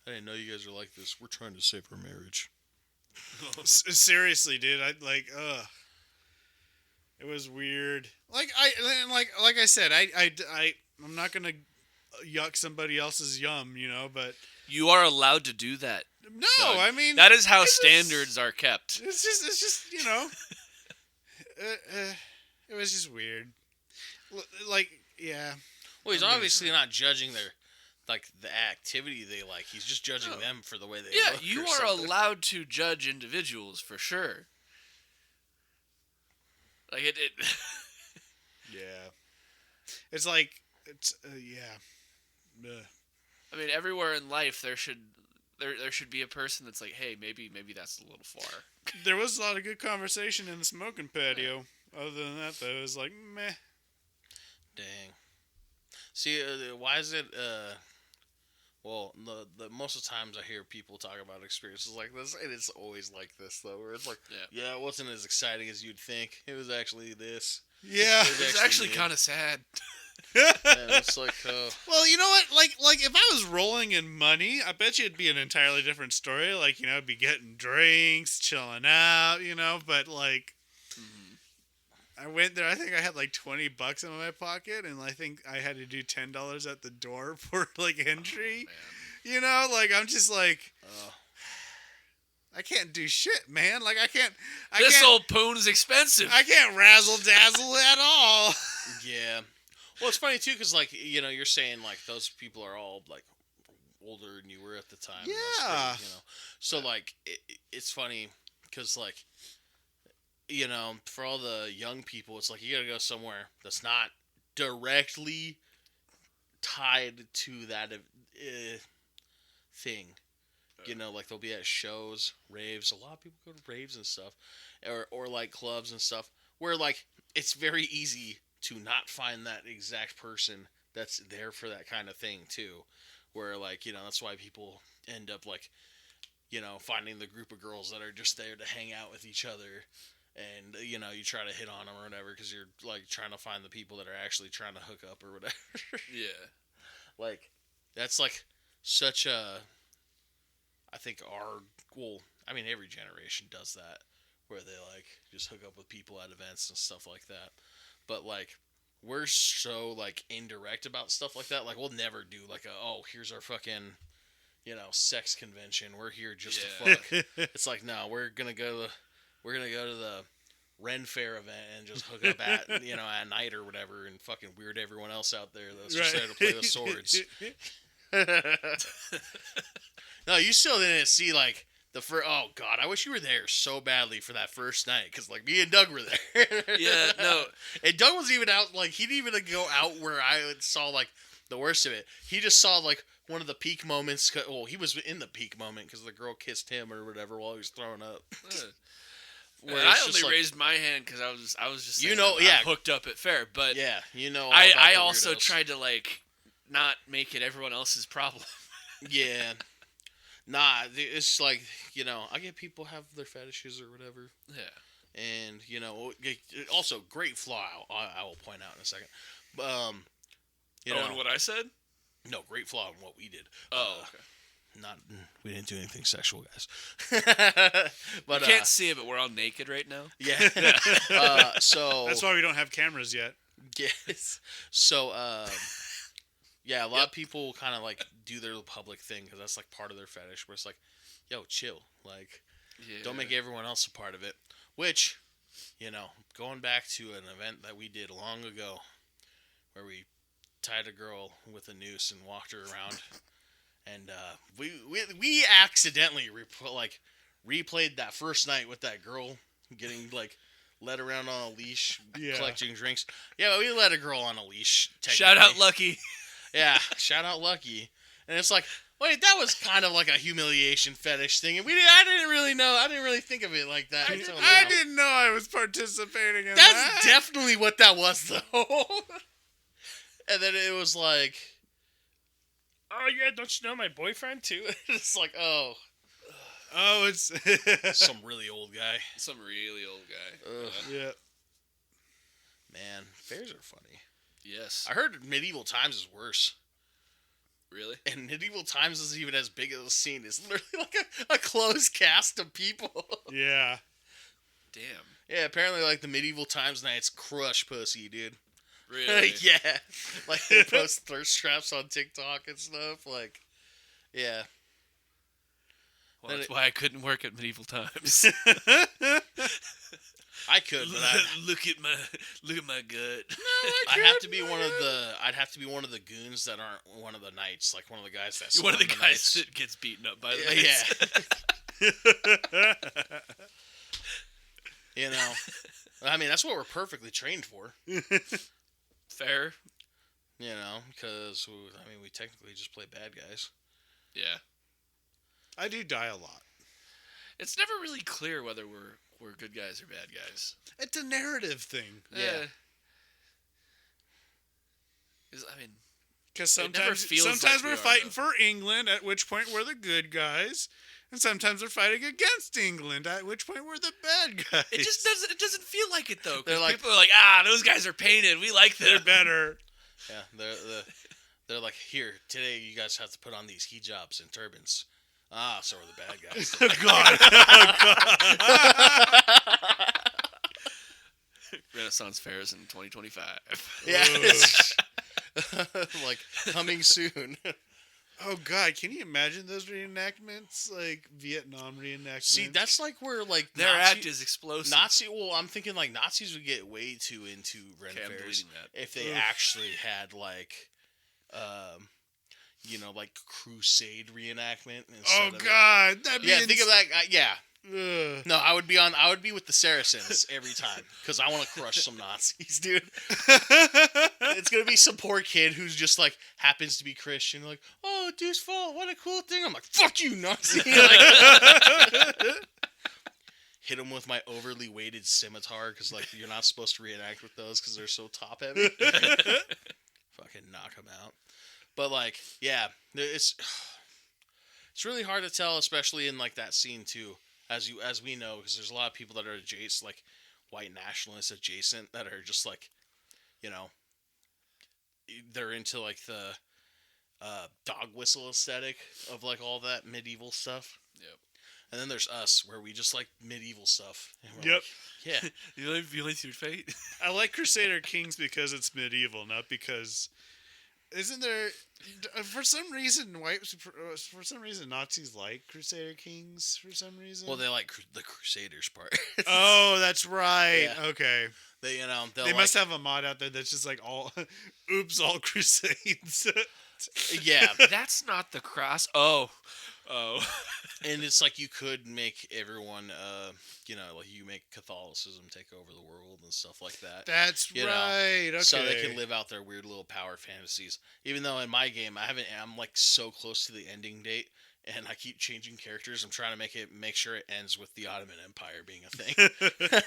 I didn't know you guys are like this. We're trying to save our marriage. Seriously, dude. It was weird. Like I said, I'm not gonna yuck somebody else's yum, but You are allowed to do that. no, Doug. I mean That is how standards are kept. It's just it was just weird. Like, yeah. Well, he's obviously not judging the activity they like. He's just judging them for the way they Yeah, look. you or are something. allowed to judge individuals for sure. Like it Yeah. It's like yeah. Ugh. I mean, everywhere in life there should be a person that's like, hey, maybe that's a little far. There was a lot of good conversation in the smoking patio. Other than that, though, it was like meh. Dang. See, why is it? Well, the most of the times I hear people talk about experiences like this, and it's always like this though, where it's like, yeah, it wasn't as exciting as you'd think. It was actually this. Yeah, It's actually kind of sad. And it's like, well, you know what? Like if I was rolling in money, I bet you it'd be an entirely different story. Like, I'd be getting drinks, chilling out, But like, I went there. I think I had like $20 in my pocket, and I think I had to do $10 at the door for like entry. Oh, Like I'm just like, I can't do shit, man. Like I can't. This old poon is expensive. I can't razzle dazzle at all. yeah. Well, it's funny too, because like you're saying like those people are all like older than you were at the time. Yeah. That's crazy, So like it's funny because like for all the young people, it's like you gotta go somewhere that's not directly tied to that thing. Like they'll be at shows, raves. A lot of people go to raves and stuff, or like clubs and stuff, where like it's very easy to not find that exact person that's there for that kind of thing too. Where like that's why people end up like finding the group of girls that are just there to hang out with each other. And, you try to hit on them or whatever because you're, like, trying to find the people that are actually trying to hook up or whatever. Yeah. Like, that's, like, such a... I think every generation does that. Where they, like, just hook up with people at events and stuff like that. But, like, we're so, like, indirect about stuff like that. Like, we'll never do, like, here's our fucking, sex convention. We're here just to fuck. It's like, no, we're gonna go to the Ren Fair event and just hook up at at night or whatever and fucking weird everyone else out there that's just there to play with swords. No, you still didn't see like the first. Oh God, I wish you were there so badly for that first night because like me and Doug were there. Yeah, no, and Doug was even out. Like he didn't even go out where I saw like the worst of it. He just saw like one of the peak moments. Well, he was in the peak moment because the girl kissed him or whatever while he was throwing up. I only raised my hand because I was just saying I'm hooked up at fair, but yeah, I also tried to like not make it everyone else's problem. Yeah, nah, it's like I get people have their fetishes or whatever. Yeah, and also great flaw. I will point out in a second. And what I said? No, great flaw in what we did. Oh, okay. We didn't do anything sexual, guys. But you can't see it, but we're all naked right now. Yeah. So that's why we don't have cameras yet. Yes. So yeah, a lot of people kind of like do their public thing because that's like part of their fetish. Where it's like, yo, chill, like, don't make everyone else a part of it. Which, going back to an event that we did long ago, where we tied a girl with a noose and walked her around. And we accidentally replayed that first night with that girl getting like led around on a leash, collecting drinks. Yeah, we led a girl on a leach. Shout out Lucky. Yeah, shout out Lucky. And it's like, wait, that was kind of like a humiliation fetish thing, and I didn't really know. I didn't really think of it like that. I didn't know I was participating in that. That's definitely what that was, though. And then it was like, oh yeah, don't you know my boyfriend too? It's like, oh, it's some really old guy. Some really old guy. Yeah. Man, fairs are funny. Yes. I heard Medieval Times is worse. Really? And Medieval Times isn't even as big as a scene. It's literally like a closed cast of people. Yeah. Damn. Yeah, apparently like the Medieval Times Knights crush pussy, dude. Really? Yeah. Like they post thirst traps on TikTok and stuff. Like, yeah. Well, that's why I couldn't work at Medieval Times. I could, but look at my gut. I'd have to be one of the goons that aren't one of the knights, like one of the guys that's You're one of the guys knights. that gets beaten up by the Yeah. knights. You know, I mean that's what we're perfectly trained for. Fair. You know, because we technically just play bad guys. Yeah. I do die a lot. It's never really clear whether we're good guys or bad guys. It's a narrative thing. Yeah. Because It never sometimes feels like we we're are, fighting though. for England, at which point we're the good guys, and sometimes we're fighting against England, at which point we're the bad guys. It just doesn't feel like it though. 'Cause They're like- people are like, those guys are painted. We like them. They're better. Yeah, they're like, here today you guys have to put on these hijabs and turbans. So we're the bad guys. Renaissance fairs in 2025. Yeah, it's like coming soon. Oh God, can you imagine those reenactments, like Vietnam reenactments? See, that's like where like Their act is explosive. Well, I'm thinking like Nazis would get way too into Ren Okay, I'm fairs deleting that. if they actually had like, like crusade reenactment. Oh instead of God, that'd be think of that. Yeah. Ugh. No, I would be with the Saracens every time because I want to crush some Nazis, dude. It's gonna be some poor kid who's just like happens to be Christian, like, oh, Deuce Fall, what a cool thing. I'm like, fuck you, Nazi. Hit him with my overly weighted scimitar because like you're not supposed to reenact with those because they're so top heavy. Fucking knock them out. But like, yeah, it's really hard to tell, especially in like that scene too. As we know, because there's a lot of people that are adjacent, like white nationalists adjacent, that are just like, they're into like the dog whistle aesthetic of like all that medieval stuff. Yep. And then there's us, where we just like medieval stuff. And we're Yep. like, yeah. You like your fate? I like Crusader Kings because it's medieval, not because. Isn't there, for some reason, Nazis like Crusader Kings for some reason? Well, they like the Crusaders part. Oh, that's right. Yeah. Okay. They must have a mod out there that's just like all Crusades. Yeah. That's not the cross. Oh. And it's like you could make everyone, like you make Catholicism take over the world and stuff like that. That's right. Okay. So they can live out their weird little power fantasies. Even though in my game, I'm like so close to the ending date, and I keep changing characters. I'm trying to make sure it ends with the Ottoman Empire being a thing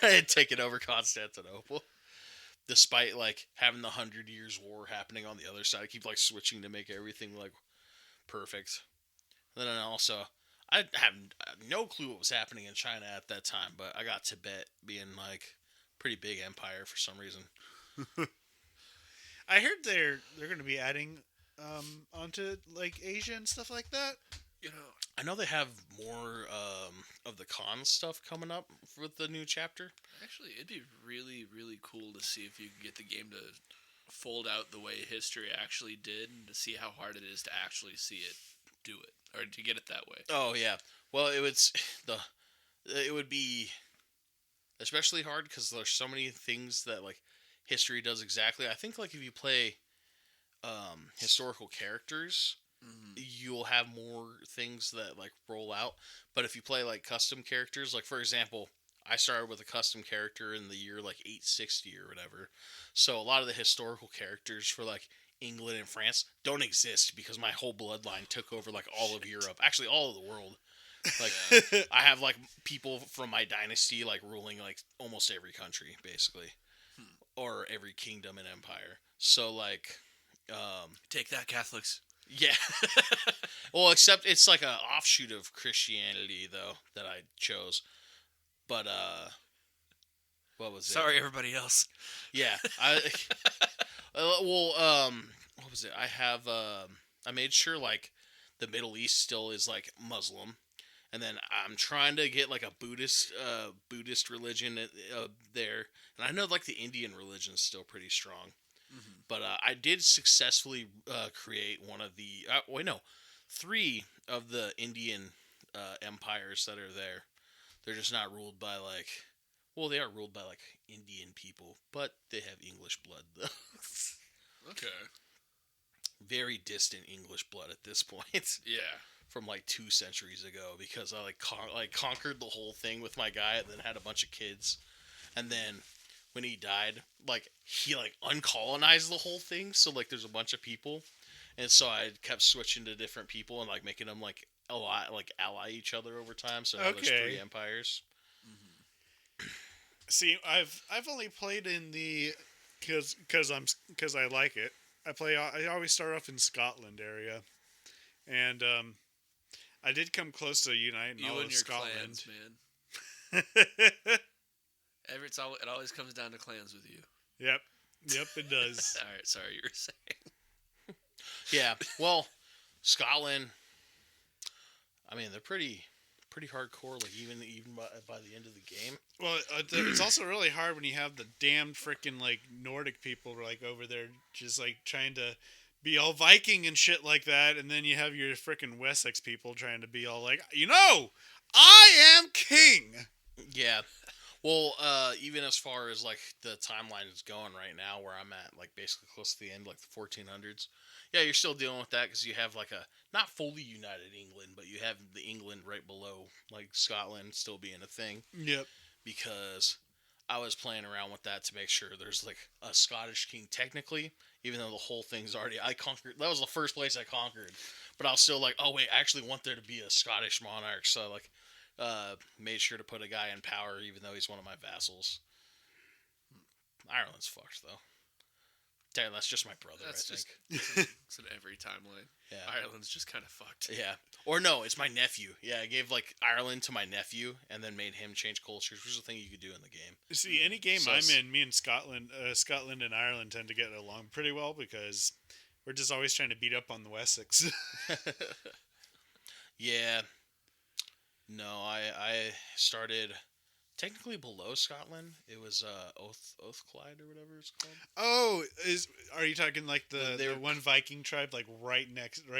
and taking over Constantinople. Despite like having the 100 Years' War happening on the other side, I keep like switching to make everything like perfect. And then also, I have no clue what was happening in China at that time, but I got Tibet being like pretty big empire for some reason. I heard they're going to be adding onto like Asia and stuff like that. I know they have more of the con stuff coming up with the new chapter. Actually, it'd be really, really cool to see if you could get the game to fold out the way history actually did, and to see how hard it is to actually see it do it, or to get it that way. Oh yeah. Well, it would be especially hard because there's so many things that like history does exactly. I think like if you play historical characters, you'll have more things that like roll out. But if you play like custom characters, like for example, I started with a custom character in the year like 860 or whatever. So a lot of the historical characters for like England and France don't exist because my whole bloodline took over like all of Europe, actually all of the world. Like I have like people from my dynasty like ruling like almost every country basically, or every kingdom and empire. So like, take that, Catholics. Yeah. Well, except it's like an offshoot of Christianity though that I chose. But what was it? Sorry, everybody else. Yeah, What was it? I made sure like the Middle East still is like Muslim, and then I'm trying to get like a Buddhist religion there, and I know like the Indian religion is still pretty strong. Hmm. But I did successfully create one of the three of the Indian empires that are there. They're just not ruled by like, well, they are ruled by like Indian people, but they have English blood though. Okay. Very distant English blood at this point. Yeah. From like 2 centuries ago, because I like conquered the whole thing with my guy, and then had a bunch of kids, and then when he died, like he like uncolonized the whole thing, so like there's a bunch of people, and so I kept switching to different people and like making them like ally each other over time. So now there's Okay. 3 empires. Hmm. See, I've only played in the because I like it. I always start off in Scotland area, and I did come close to uniting You all and of your Scotland. clans, man. It always comes down to clans with you. Yep, it does. All right. Sorry, you were saying. Yeah, well, Scotland. I mean, they're pretty hardcore. Like even by the end of the game. Well, it's also really hard when you have the damned freaking like Nordic people like over there just like trying to be all Viking and shit like that, and then you have your freaking Wessex people trying to be all like, I am king. Yeah. Well, even as far as like the timeline is going right now, where I'm at, like basically close to the end, like the 1400s. Yeah, you're still dealing with that because you have like a not fully united England, but you have the England right below, like Scotland still being a thing. Yep. Because I was playing around with that to make sure there's like a Scottish king technically, even though the whole thing's already I conquered. That was the first place I conquered, but I was still like, oh wait, I actually want there to be a Scottish monarch. So like made sure to put a guy in power, even though he's one of my vassals. Ireland's fucked though. Damn, that's just my brother. That's I just think. it's in every timeline. Yeah. Ireland's just kind of fucked. Yeah. Or no, it's my nephew. Yeah, I gave like Ireland to my nephew, and then made him change cultures, which is a thing you could do in the game. See, any game So I'm in, me and Scotland and Ireland tend to get along pretty well because we're just always trying to beat up on the Wessex. Yeah. No, I started technically below Scotland. It was Oathclyde or whatever it's called. Oh, are you talking like the They're- one Viking tribe like right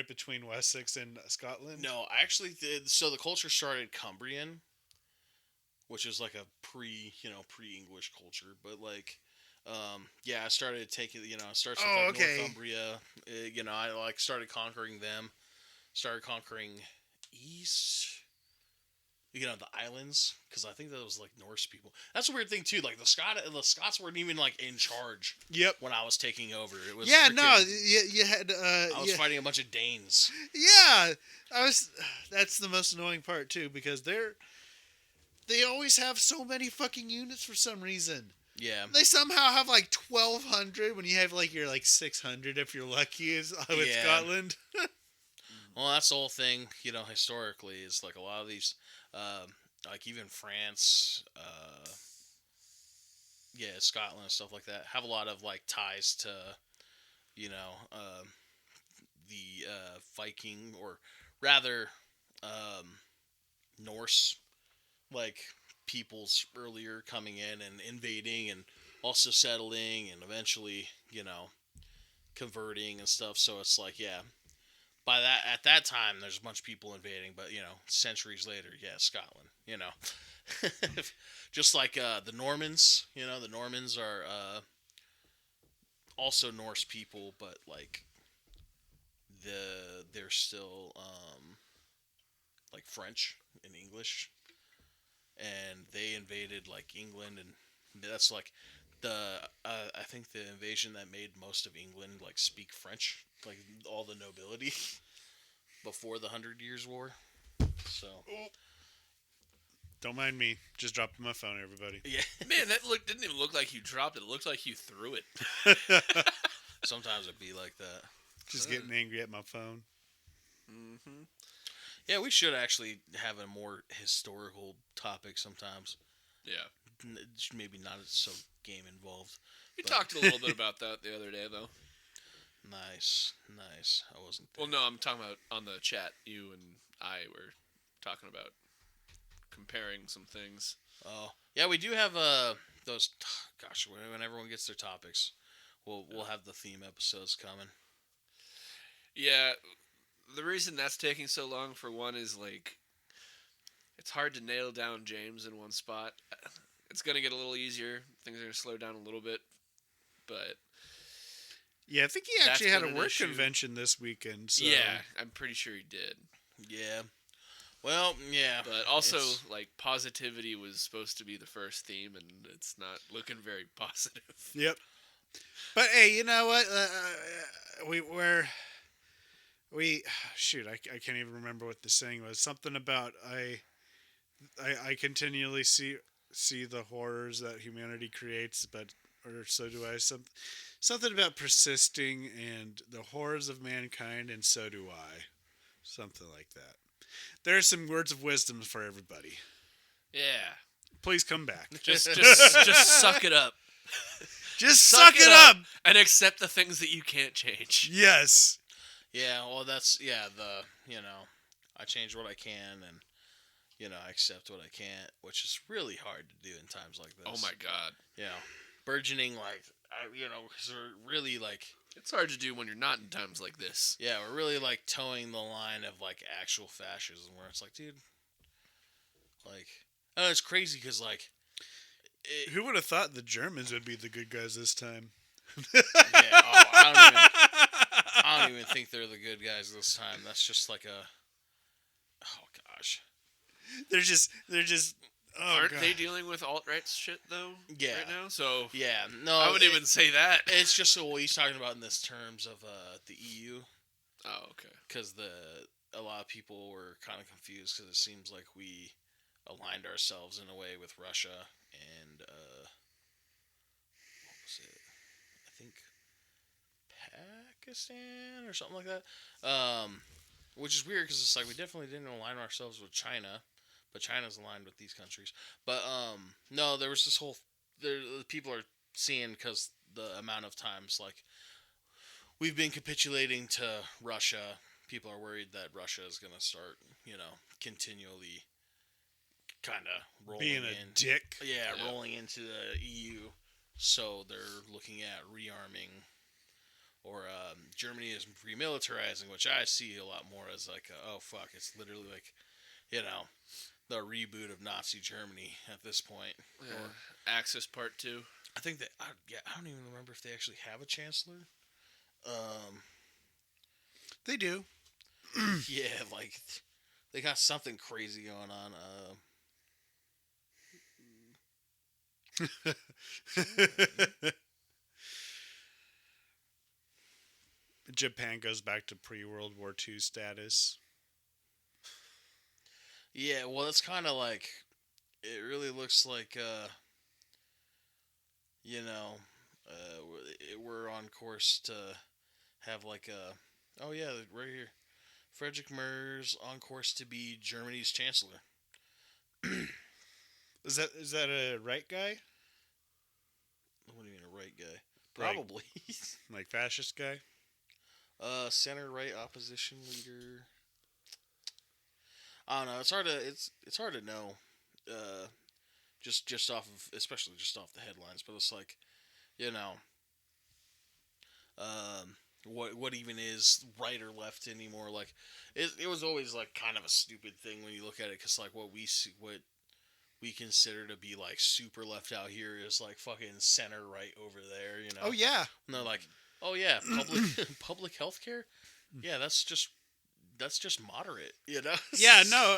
between Wessex and Scotland? No, I actually did. So the culture started Cumbrian, which is like a pre-English culture, but like, yeah, I started taking, it starts with Oh, like okay. Northumbria. I like started conquering them. Started conquering East. The islands, because I think that was like Norse people. That's a weird thing too. Like the Scots weren't even like in charge Yep. when I was taking over. It was Yeah, freaking- no, you had. I was fighting a bunch of Danes. Yeah, I was. That's the most annoying part too, because they always have so many fucking units for some reason. Yeah, They somehow have like 1,200 when you have like your like 600 if you're lucky is with Yeah. Scotland. well, that's the whole thing. Historically, is like a lot of these, like even France, Scotland and stuff like that, have a lot of like ties to, the Viking, or rather, Norse, like peoples earlier coming in and invading and also settling and eventually, converting and stuff. So it's like, yeah, at that time there's a bunch of people invading, but centuries later, yeah, Scotland, just like the Normans. The Normans are also Norse people, but like they're still like French and English, and they invaded like England, and that's like I think the invasion that made most of England like speak French, like all the nobility before the 100 Years' War. So Don't mind me, just dropping my phone, everybody. yeah, Man, that didn't even look like you dropped it. It looked like you threw it. sometimes it'd be like that. Just getting angry at my phone. Mm-hmm. Yeah, we should actually have a more historical topic sometimes. Yeah. maybe not so game involved. We But- talked a little bit about that the other day, though. Nice. I wasn't there. Well, no, I'm talking about on the chat. You and I were talking about comparing some things. Oh, yeah, we do have those. Gosh, when everyone gets their topics, we'll have the theme episodes coming. Yeah, the reason that's taking so long, for one, is like it's hard to nail down James in one spot. It's gonna get a little easier. Things are gonna slow down a little bit, but Yeah, I think he That's actually had been a an work issue. convention this weekend. So. yeah, I'm pretty sure he did. Yeah. Well, yeah. But also, it's- like, positivity was supposed to be the first theme, and it's not looking very positive. Yep. But hey, you know what? Shoot, I can't even remember what the saying was. Something about I continually see the horrors that humanity creates, or so do I. Something about persisting and the horrors of mankind, and so do I. Something like that. There's some words of wisdom for everybody. Yeah. Please come back. Just suck it up. Just suck it up. And accept the things that you can't change. Yes. Yeah, well, that's I change what I can, and I accept what I can't, which is really hard to do in times like this. Oh my god. Burgeoning, because we're really It's hard to do when you're not in times like this. yeah, we're really towing the line of actual fascism, where it's like, dude, oh, it's crazy because Who would have thought the Germans would be the good guys this time? yeah, oh, I don't even think they're the good guys this time. That's just oh gosh. They're just. Oh, Aren't God. they dealing with alt-right shit, though? Yeah. Right now? So, Yeah, no, I wouldn't even say that. It's just what he's talking about in this terms of the EU, Oh, okay. because a lot of people were kind of confused because it seems like we aligned ourselves in a way with Russia and what was it? I think Pakistan or something like that. Which is weird because it's we definitely didn't align ourselves with China, but China's aligned with these countries. But no, there was this whole the people are seeing because the amount of times we've been capitulating to Russia. People are worried that Russia is going to start, continually kind of rolling Being a in. dick. Yeah, Yeah. rolling into the EU. So they're looking at rearming, or Germany is remilitarizing, which I see a lot more as oh fuck, it's literally the reboot of Nazi Germany at this point. Yeah. Or, Axis Part 2. I think that I don't even remember if they actually have a chancellor. They do. Yeah, they got something crazy going on. Japan goes back to pre-World War II status. Yeah, well, it's kind of it really looks we're on course to have oh yeah, right here, Friedrich Merz on course to be Germany's chancellor. Is that a right guy? What do you mean a right guy? Like- Probably. Like fascist guy? Center right opposition leader. I don't know. It's hard to know. Just off of, especially just off the headlines, but it's what even is right or left anymore? It was always kind of a stupid thing when you look at it, because what we consider to be super left out here is fucking center right over there. Oh yeah. And they're oh yeah, public health care. Yeah, that's just moderate, Yeah, no.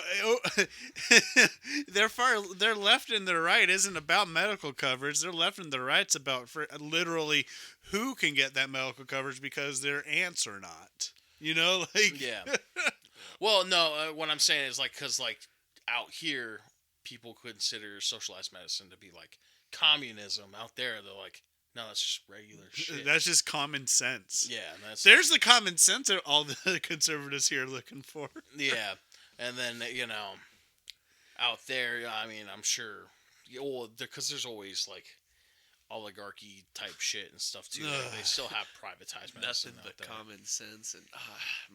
Their left and their right isn't about medical coverage. Their left and their right's about for literally who can get that medical coverage because their aunts are not. Yeah. Well, no, what I'm saying is because out here people consider socialized medicine to be communism. Out there they're no, that's just regular shit. That's just common sense. Yeah, and that's There's the common sense that all the conservatives here are looking for. yeah, and then out there, I mean, I'm sure well, because there's always like oligarchy type shit and stuff too. Like, they still have privatized medicine Nothing but out there. common sense and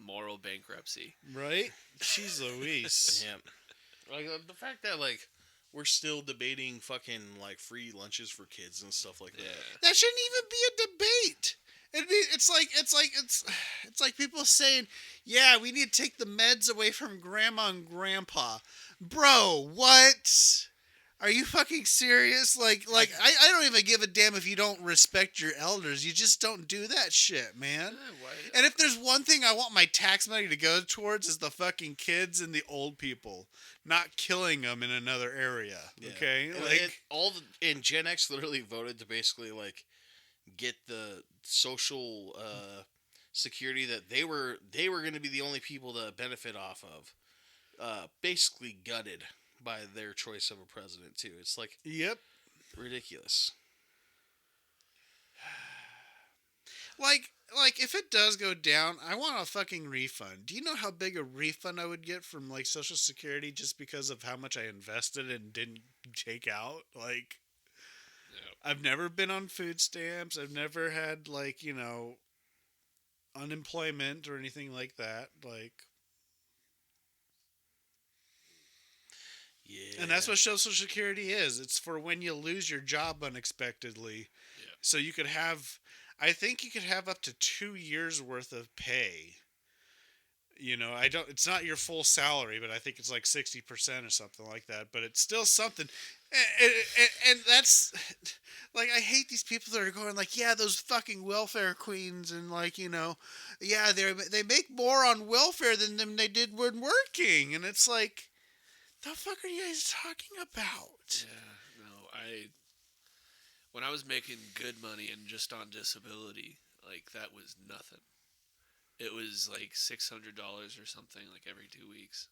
moral bankruptcy. Right? Jeez Louise. Yeah, like the fact that like we're still debating fucking like free lunches for kids and stuff like that. That shouldn't even be a debate. It's like people saying, "Yeah, we need to take the meds away from grandma and grandpa." Bro, what? Are you fucking serious? I don't even give a damn if you don't respect your elders. You just don't do that shit, man. And if there's one thing I want my tax money to go towards is the fucking kids and the old people, not killing them in another area. Yeah. Okay, And Gen X literally voted to basically like get the social security that they were going to be the only people to benefit off of, basically gutted by their choice of a president too. It's like yep. ridiculous. Like if it does go down, I want a fucking refund. Do you know how big a refund I would get from like Social Security just because of how much I invested and didn't take out? Like, I've never been on food stamps. I've never had like, unemployment or anything like that. Like, yeah. and that's what Social Security is. It's for when you lose your job unexpectedly. Yeah. So you could have, I think you could have up to 2 years worth of pay. It's not your full salary, but I think it's like 60% or something like that. But it's still something. And that's, like, I hate these people that are going like, yeah, those fucking welfare queens and like, yeah, they make more on welfare than them they did when working. And it's like, the fuck are you guys talking about? Yeah, no, when I was making good money and just on disability, like that was nothing. It was like $600 or something, like every 2 weeks.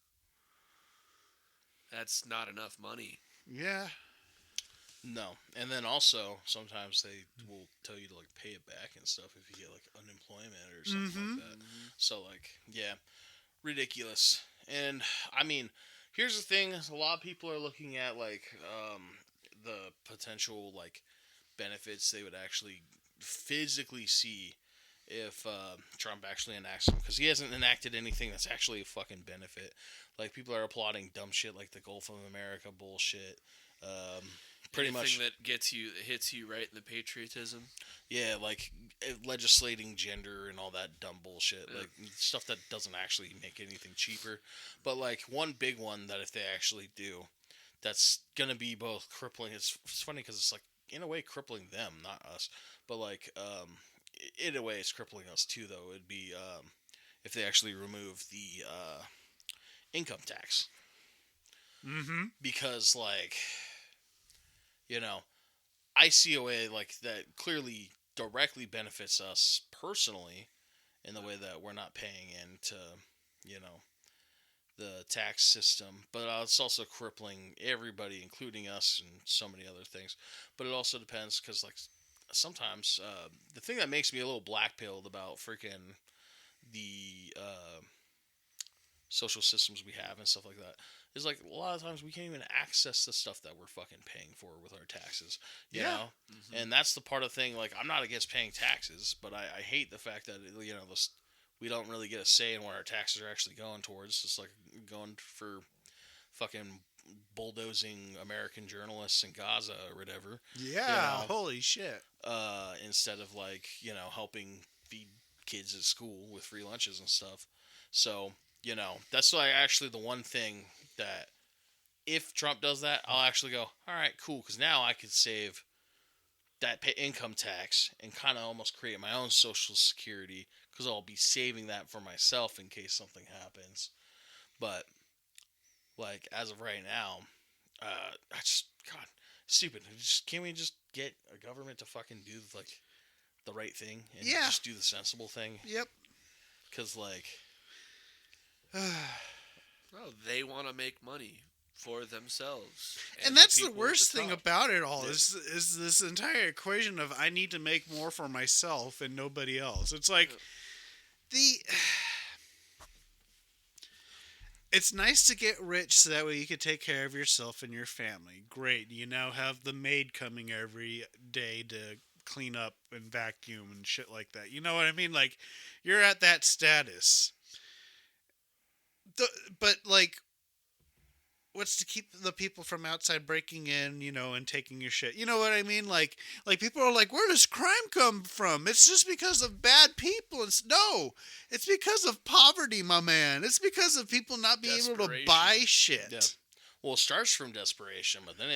That's not enough money. Yeah. No, and then also sometimes they will tell you to like pay it back and stuff if you get like unemployment or something like that. So like, yeah, ridiculous. And I mean, here's the thing: a lot of people are looking at like the potential like benefits they would actually physically see if Trump actually enacts them, because he hasn't enacted anything that's actually a fucking benefit. Like, people are applauding dumb shit like the Gulf of America bullshit. Pretty Anything much that hits you right in the patriotism. Yeah, like legislating gender and all that dumb bullshit, like stuff that doesn't actually make anything cheaper. But like one big one that if they actually do, that's gonna be both crippling. It's funny because it's like in a way crippling them, not us. But like in a way it's crippling us too. Though it'd be if they actually remove the income tax, because like I see a way like that clearly directly benefits us personally in the way that we're not paying into, the tax system, but it's also crippling everybody, including us and so many other things. But it also depends because like sometimes the thing that makes me a little black-pilled about freaking the social systems we have and stuff like that is like a lot of times we can't even access the stuff that we're fucking paying for with our taxes, you know? And that's the part of the thing, like, I'm not against paying taxes, but I hate the fact that, we don't really get a say in what our taxes are actually going towards. It's like going for fucking bulldozing American journalists in Gaza or whatever. Yeah, holy shit. Instead of, like, helping feed kids at school with free lunches and stuff. So, that's like actually the one thing that if Trump does that, I'll actually go, all right, cool, because now I could save that income tax and kind of almost create my own social security, because I'll be saving that for myself in case something happens. But like as of right now, I just stupid. Can't we just get a government to fucking do like the right thing and just do the sensible thing? Yep. Because like. Well, they want to make money for themselves, and that's the worst thing about it all is this entire equation of I need to make more for myself and nobody else. It's like It's nice to get rich so that way you can take care of yourself and your family. Great. You now have the maid coming every day to clean up and vacuum and shit like that. You know what I mean? Like, you're at that status. But, like, what's to keep the people from outside breaking in, and taking your shit? You know what I mean? Like people are like, where does crime come from? It's just because of bad people. No, it's because of poverty, my man. It's because of people not being able to buy shit. Yeah. Well, it starts from desperation, but then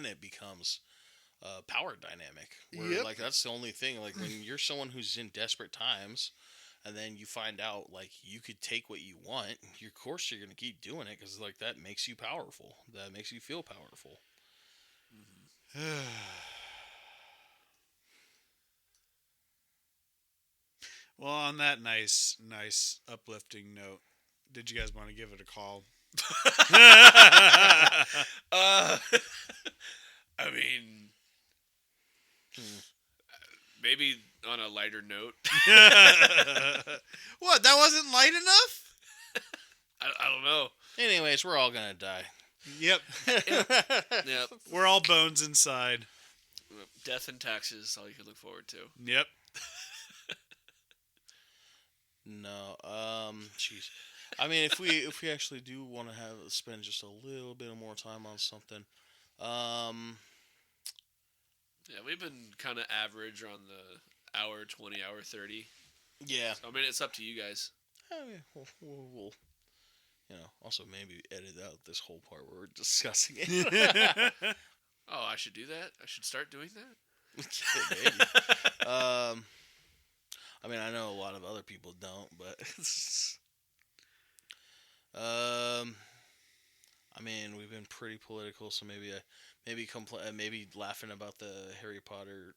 it becomes a power dynamic. Where, like, that's the only thing. Like, when you're someone who's in desperate times, and then you find out, like, you could take what you want, of course you're going to keep doing it, because, like, that makes you powerful. That makes you feel powerful. Mm-hmm. Well, on that nice, uplifting note, did you guys want to give it a call? I mean, maybe on a lighter note. What? That wasn't light enough? I don't know. Anyways, we're all going to die. Yep. Yep. We're all bones inside. Death and taxes, all you can look forward to. Yep. No, jeez. I mean, if we actually do want to spend just a little bit more time on something, yeah, we've been kind of average on the hour 20, hour 30. Yeah. So, I mean, it's up to you guys. I mean, we'll also maybe edit out this whole part where we're discussing it. Oh, I should do that? I should start doing that? Maybe. I mean, I know a lot of other people don't, but I mean, we've been pretty political, so maybe laughing about the Harry Potter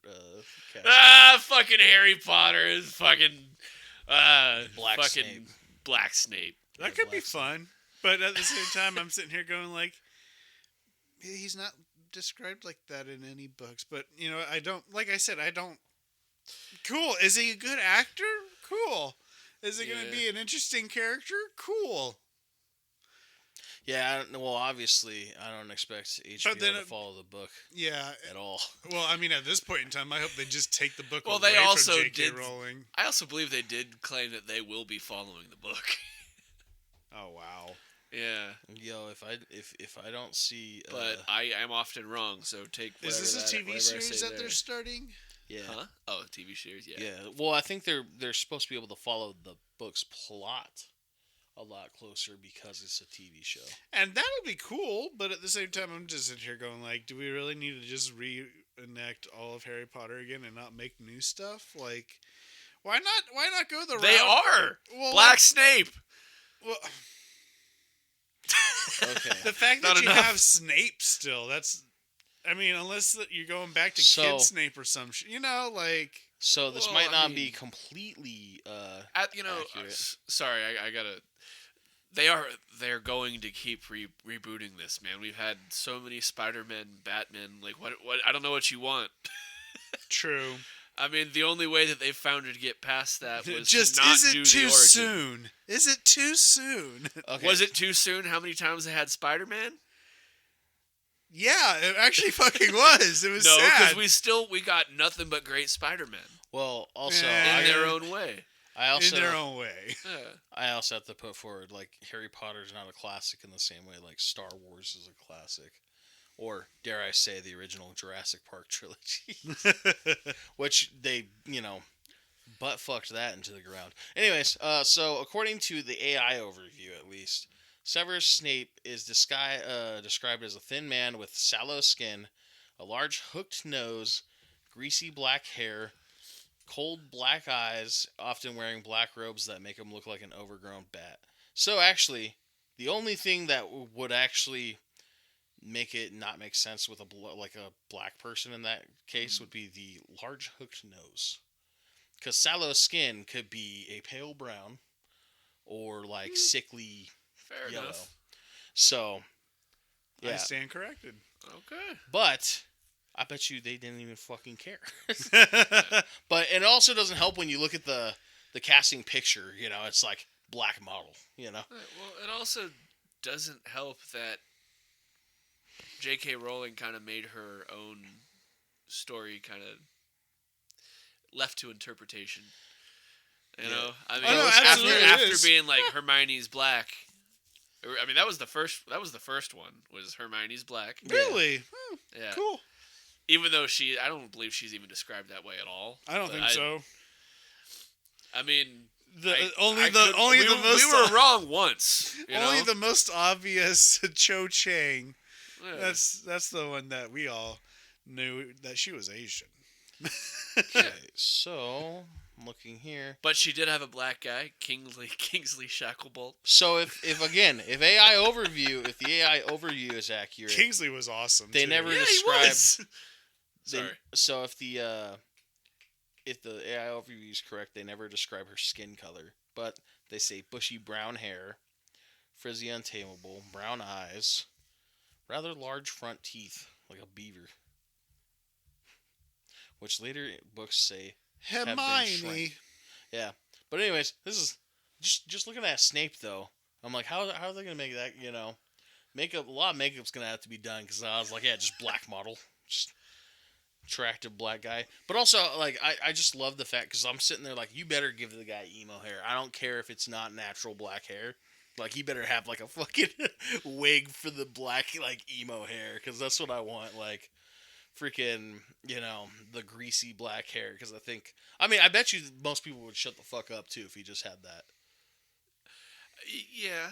cast. Fucking Harry Potter is fucking Black fucking Snape. Black Snape. That could be fun. But at the same time, I'm sitting here going like, he's not described like that in any books. But, I don't, like I said, I don't. Cool. Is he a good actor? Cool. Is it going to be an interesting character? Cool. Yeah, well, obviously, I don't expect HBO to follow the book. Yeah, at all. Well, I mean, at this point in time, I hope they just take the book away they also from J.K. did. Rowling. I also believe they did claim that they will be following the book. Oh wow. Yeah. Yo, if I don't see, but I am often wrong. So take. Is this a TV series that they're starting? Yeah. Huh? Oh, TV series. Yeah. Yeah. Well, I think they're supposed to be able to follow the book's plot a lot closer because it's a TV show. And that'll be cool, but at the same time, I'm just sitting here going like, do we really need to just reenact all of Harry Potter again and not make new stuff? Like, why not go the route? They are Black Snape. Well, okay. The fact that you have Snape still, I mean, unless you're going back to Kid Snape or some shit, like. So this might not be completely accurate. Sorry, I gotta. They're going to keep rebooting this, man. We've had so many Spider-Man, Batman. Like what? I don't know what you want. True. I mean, the only way that they found to get past that was just to not is it do too the origin. soon? Is it too soon? Okay. Was it too soon? How many times they had Spider-Man? Yeah, it actually fucking was. It was no, sad. because we got nothing but great Spider-Man. Well, also in their own way. In their own way. Yeah. I also have to put forward, like, Harry Potter is not a classic in the same way like Star Wars is a classic. Or, dare I say, the original Jurassic Park trilogy. Which they, butt-fucked that into the ground. Anyways, so according to the AI overview, at least, Severus Snape is described as a thin man with sallow skin, a large hooked nose, greasy black hair, cold black eyes, often wearing black robes that make him look like an overgrown bat. So actually, the only thing that would actually make it not make sense with a black person in that case would be the large hooked nose. Because sallow skin could be a pale brown or like sickly Fair yellow. enough. So, yeah. I stand corrected. Okay. But I bet you they didn't even fucking care. But it also doesn't help when you look at the casting picture. It's like black model, you know. Well, it also doesn't help that J.K. Rowling kind of made her own story kind of left to interpretation. You know, I mean, no, absolutely after being like Hermione's black. I mean, that was the first one. Was Hermione's black? Really? Yeah. Cool. Even though I don't believe she's even described that way at all. I don't think so. I mean, we were wrong once. Only the most obvious Cho Chang. Yeah. That's the one that we all knew that she was Asian. Okay, so I'm looking here. But she did have a black guy, Kingsley Shacklebolt. So if the AI overview is accurate, Kingsley was awesome. They too. never Yeah, described. he was. Sorry. So if the AI overview is correct, they never describe her skin color, but they say bushy brown hair, frizzy, untamable, brown eyes, rather large front teeth like a beaver, which later books say have been Hermione. shrunk. Yeah, but anyways, this is just looking at Snape though. I'm like, how are they gonna make that? You know, makeup. A lot of makeup's gonna have to be done because I was like, yeah, just black model, just attractive black guy. But also, like, I just love the fact because I'm sitting there like, you better give the guy emo hair. I don't care if it's not natural black hair. Like, he better have like a fucking wig for the black like emo hair because that's what I want. Like, freaking, you know, the greasy black hair because I bet you most people would shut the fuck up too if he just had that. Yeah.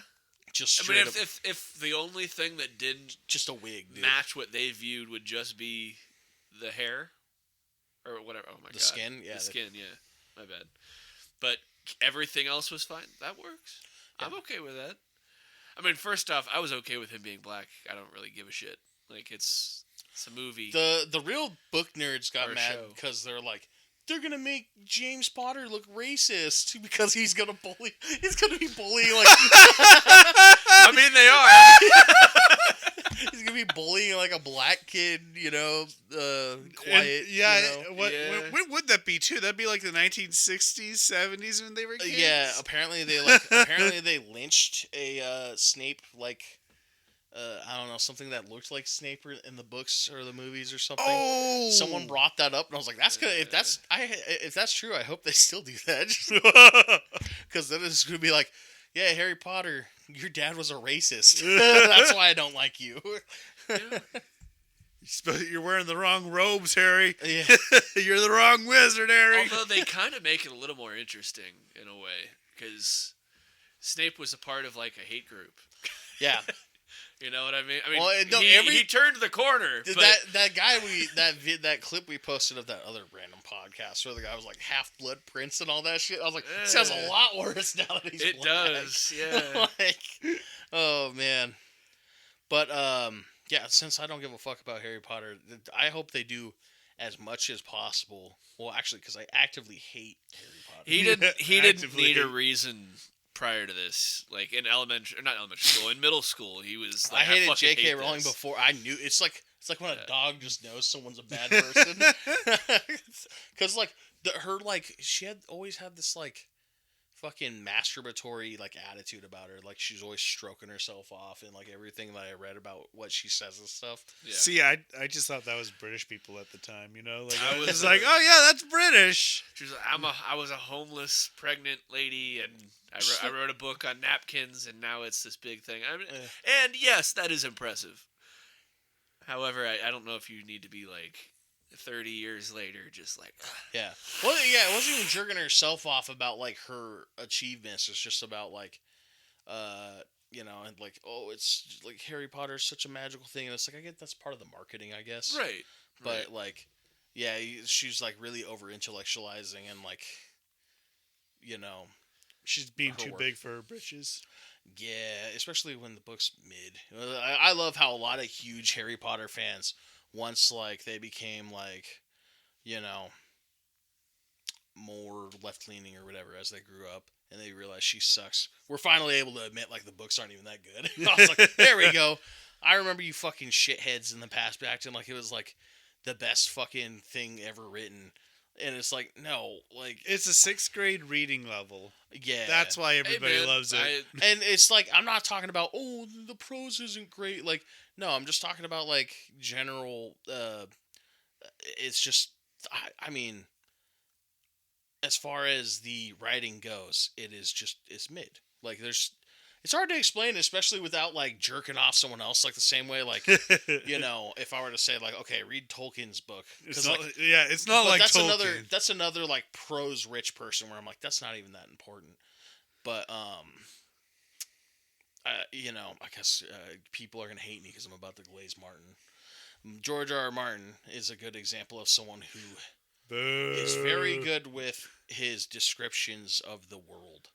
Just I mean, straight up, if the only thing that didn't just a wig, dude. match what they viewed would just be the hair or whatever. Oh my god. The skin, yeah. The skin, yeah. My bad. But everything else was fine. That works. Yeah. I'm okay with that. I mean, first off, I was okay with him being black. I don't really give a shit. Like, it's a movie. The real book nerds got Or a mad show. because they're like, they're gonna make James Potter look racist because he's gonna be bullying like I mean, they are. he's gonna be bullying like a black kid, you know, quiet. And, yeah, you know? When would that be too? That'd be like the 1960s, 70s when they were kids. Yeah, apparently they lynched a Snape like. I don't know, something that looked like Snape in the books or the movies or something. Oh, Someone brought that up, and I was like, "That's good. If that's true, I hope they still do that." Because then it's gonna be like, "Yeah, Harry Potter, your dad was a racist. That's why I don't like you." You're wearing the wrong robes, Harry. Yeah. You're the wrong wizard, Harry. Although they kind of make it a little more interesting in a way, because Snape was a part of like a hate group. Yeah. You know what I mean? I mean, Well, he turned the corner. But That guy that clip we posted of that other random podcast where the guy was like Half-Blood Prince and all that shit. I was like, it sounds a lot worse now that he's it black. does, yeah. Like, oh man. But yeah, since I don't give a fuck about Harry Potter, I hope they do as much as possible. Well, actually, because I actively hate Harry Potter. He didn't need a reason prior to this, like in not elementary school, in middle school, he was like, I hated fucking J.K. hate Rowling this. before I knew. It's like when a dog just knows someone's a bad person. Because like she always had this like fucking masturbatory like attitude about her. Like she's always stroking herself off and like everything that I read about what she says and stuff. Yeah. See, I just thought that was British people at the time, you know? Like I was was, like, oh yeah, that's British. She was like, I was a homeless pregnant lady, and I wrote a book on napkins, and now it's this big thing. And yes, that is impressive. However, I don't know if you need to be like 30 years later, just like Yeah. Well, yeah, it wasn't even jerking herself off about like her achievements. It's just about like, you know, and like, oh, it's like Harry Potter's such a magical thing, and it's like I get that's part of the marketing, I guess. right. But like, yeah, she's like really over intellectualizing and like, you know, She's being Her too work. big for her britches. yeah, especially when the book's mid. I love how a lot of huge Harry Potter fans, once like they became like, you know, more left leaning or whatever as they grew up and they realized she sucks, we're finally able to admit like the books aren't even that good. I was like, there we go. I remember you fucking shitheads in the past acting like it was like the best fucking thing ever written. And it's like, no, like, It's a 6th grade reading level. yeah. That's why Hey, everybody man, loves it. And it's like, I'm not talking about, oh, the prose isn't great. Like, no, I'm just talking about, like, general, it's just, I mean, as far as the writing goes, it's mid. Like, it's hard to explain, especially without, like, jerking off someone else, like, the same way, like, if I were to say, like, okay, read Tolkien's book. It's not, Like, it's not but like that's Tolkien. that's another, like, prose rich person where I'm like, that's not even that important. But, I guess people are going to hate me because I'm about to glaze Martin. George R. R. Martin is a good example of someone who is very good with his descriptions of the world.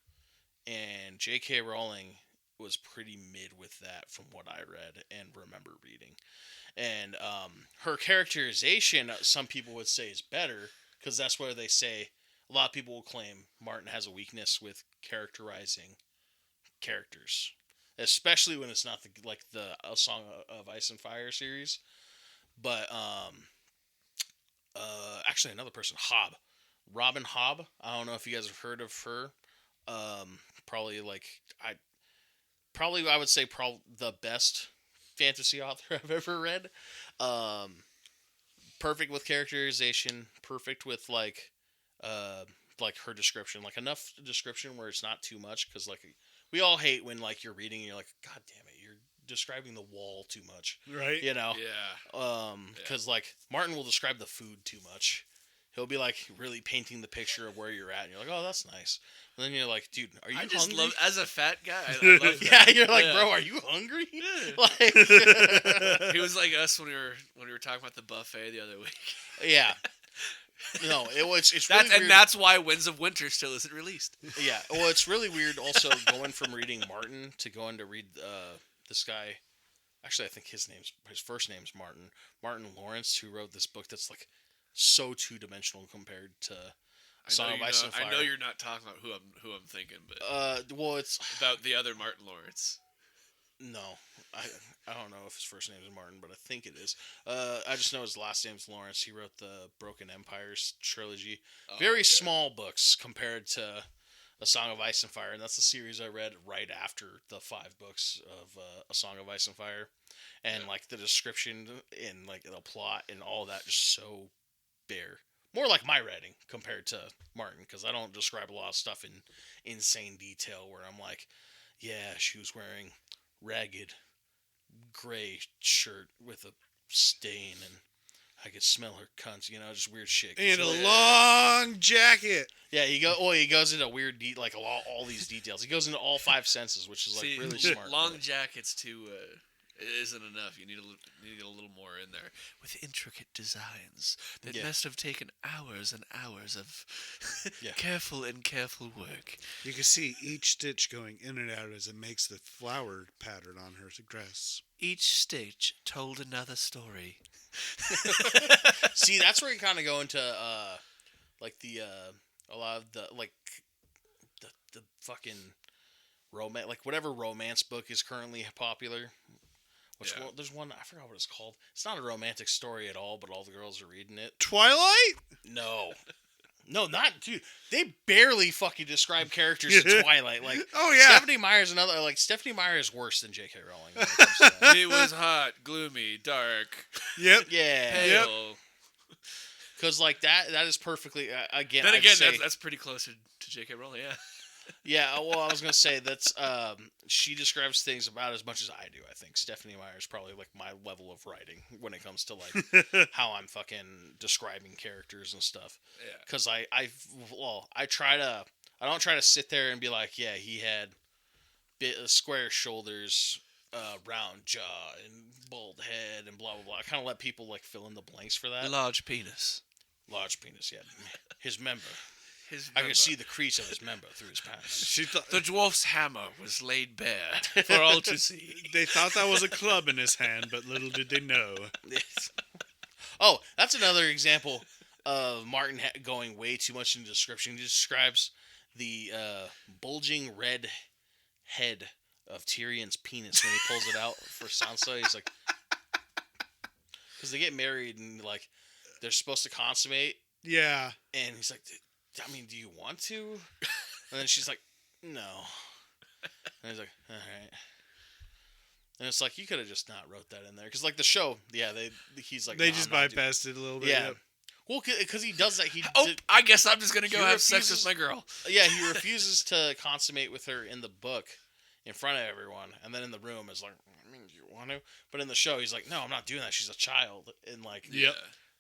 And J.K. Rowling was pretty mid with that from what I read and remember reading. And her characterization, some people would say, is better because that's where they say a lot of people will claim Martin has a weakness with characterizing characters, especially when it's not like the A Song of Ice and Fire series. But actually, another person, Robin Hobb. I don't know if you guys have heard of her. Probably like I would say probably the best fantasy author I've ever read. Perfect with characterization, perfect with like her description, like enough description where it's not too much, because like we all hate when like you're reading and you're like, God damn it, you're describing the wall too much, Right? Yeah. because like Martin will describe the food too much. He'll be like really painting the picture of where you're at, and you're like, oh, that's nice. And then you're like, dude, are you I just hungry? love, as a fat guy, I love that. Yeah, you're like, Yeah. bro, are you hungry? Yeah. Like, He was like us when we were talking about the buffet the other week. yeah. No, it's really weird. And that's why Winds of Winter still isn't released. Yeah, well, it's really weird also going from reading Martin to going to read this guy. Actually, I think his first name's Martin. Martin Lawrence, who wrote this book that's like so two-dimensional compared to Song of Ice and Fire. I know you're not talking about who I'm thinking, but well, it's about the other Martin Lawrence. no, I don't know if his first name is Martin, but I think it is. I just know his last name's Lawrence. He wrote the Broken Empires trilogy. Oh, Very okay. small books compared to A Song of Ice and Fire, and that's the series I read right after the 5 books of A Song of Ice and Fire, and like the description and like the plot and all that just so bare. More like my writing compared to Martin, because I don't describe a lot of stuff in insane detail where I'm like, yeah, she was wearing ragged gray shirt with a stain and I could smell her cunts, just weird shit. And So, a long jacket. yeah, he goes into weird like all these details. He goes into all 5 senses, which is like See, really smart. long jackets too isn't enough. You need to get a little more in there with intricate designs that Yeah. must have taken hours and hours of Yeah. careful work. You can see each stitch going in and out as it makes the flower pattern on her dress. Each stitch told another story. See, that's where you kind of go into like the a lot of the like the fucking romance, like whatever romance book is currently popular. Which Yeah. one, there's one, I forgot what it's called. It's not a romantic story at all, but all the girls are reading it. Twilight? No, not dude. They barely fucking describe characters in Twilight. Like, Oh, yeah. Stephanie Meyer's Stephanie Meyer is worse than J.K. Rowling when it comes to that. It was hot, gloomy, dark, Yep. Yeah, pale. because like that is perfectly again. Then I'd again, say, that's pretty close to J.K. Rowling, yeah. yeah. Well, I was gonna say that's she describes things about as much as I do. I think Stephanie Meyer is probably like my level of writing when it comes to like how I'm fucking describing characters and stuff. Yeah. Because I don't try to sit there and be like, yeah, he had square shoulders, round jaw, and bald head, and blah blah blah. I kind of let people like fill in the blanks for that. Large penis. Large penis, yeah. His member. His I member. can see the crease of his member through his pants. She thought The dwarf's hammer was laid bare for all to see. they thought that was a club in his hand, but little did they know. Oh, that's another example of Martin going way too much into description. He describes the bulging red head of Tyrion's penis when he pulls it out for Sansa. He's like, because they get married and like they're supposed to consummate Yeah. And he's like, I mean, do you want to? And then she's like, no. And he's like, all right. And it's like, you could have just not wrote that in there. Because, like, the show, he's like, They no, just I'm not doing bypassed it a little bit. Yeah. Yep. Well, because he does that. I guess I'm just gonna go He have sex refuses- with my girl. Yeah, he refuses to consummate with her in the book in front of everyone. And then in the room is like, I mean, do you want to? But in the show, he's like, no, I'm not doing that. She's a child. And, like, Yep.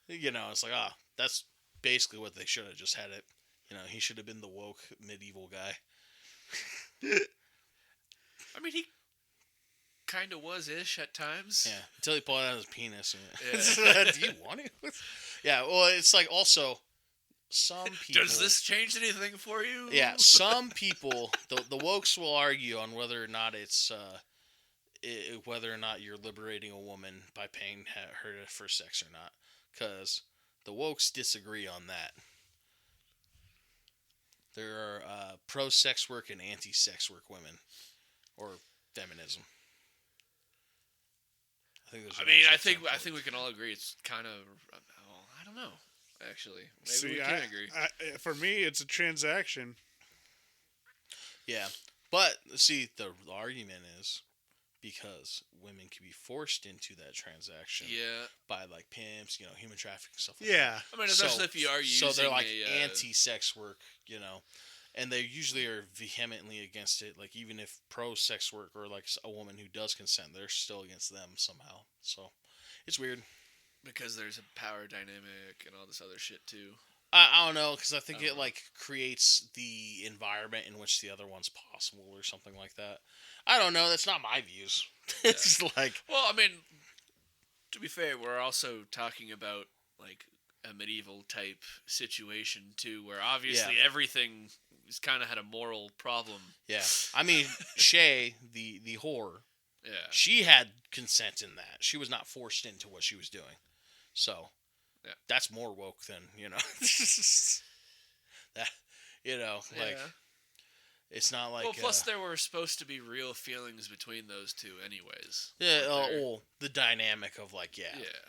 it's like, that's basically what they should have just had it. He should have been the woke medieval guy. I mean, he kind of was ish at times. Yeah, until he pulled out his penis. Yeah. Do you want to? Yeah, well, it's like also some people. Does this change anything for you? Yeah, some people, the wokes will argue on whether or not it's whether or not you're liberating a woman by paying her for sex or not, because the wokes disagree on that. There are pro-sex work and anti-sex work women, or feminism. I think we can all agree it's kind of. I don't know. Actually, maybe we can agree. For me, it's a transaction. Yeah, but see, the argument is because women can be forced into that transaction. Yeah. By like pimps, human trafficking stuff. Like Yeah. that. I mean, especially if you are using. So they're like anti-sex work, and they usually are vehemently against it. Like even if pro-sex work or like a woman who does consent, they're still against them somehow. So it's weird. Because there's a power dynamic and all this other shit too. I don't know, because I think it like creates the environment in which the other one's possible or something like that. I don't know. That's not my views. It's like, well, I mean, to be fair, we're also talking about like a medieval type situation too, where obviously everything is kind of had a moral problem. Yeah, I mean, Shay, the whore, she had consent in that. She was not forced into what she was doing. So, that's more woke than, that, like, it's not like... Well, plus there were supposed to be real feelings between those two anyways. Yeah, the dynamic of, like,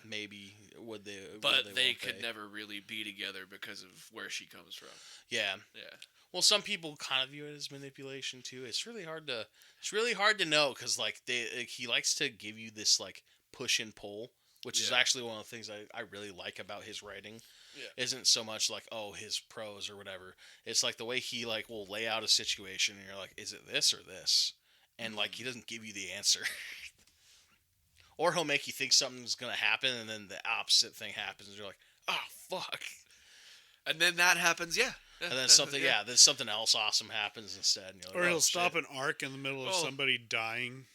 maybe would they... But they could never really be together because of where she comes from. Yeah. Yeah. Well, some people kind of view it as manipulation, too. It's really hard to know, because, like, he likes to give you this, like, push and pull, which is actually one of the things I really like about his writing. Yeah. Isn't so much like, his prose or whatever. It's like the way he like will lay out a situation and you're like, is it this or this? And like he doesn't give you the answer. Or he'll make you think something's gonna happen and then the opposite thing happens and you're like, oh fuck. And then that happens, And then something else awesome happens instead. And you're like, or he'll stop an arc in the middle of somebody dying.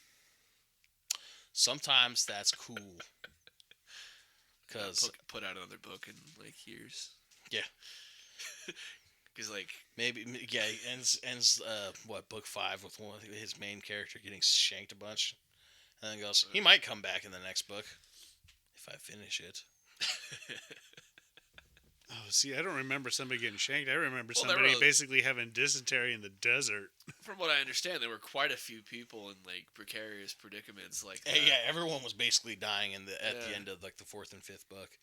Sometimes that's cool. Cause put out another book in like years. Yeah. Because like maybe he ends book 5 with his main character getting shanked a bunch, and then goes he might come back in the next book if I finish it. Oh, see, I don't remember somebody getting shanked. I remember somebody basically having dysentery in the desert. From what I understand, there were quite a few people in like precarious predicaments like that. Yeah, everyone was basically dying at the end of like the 4th and 5th book,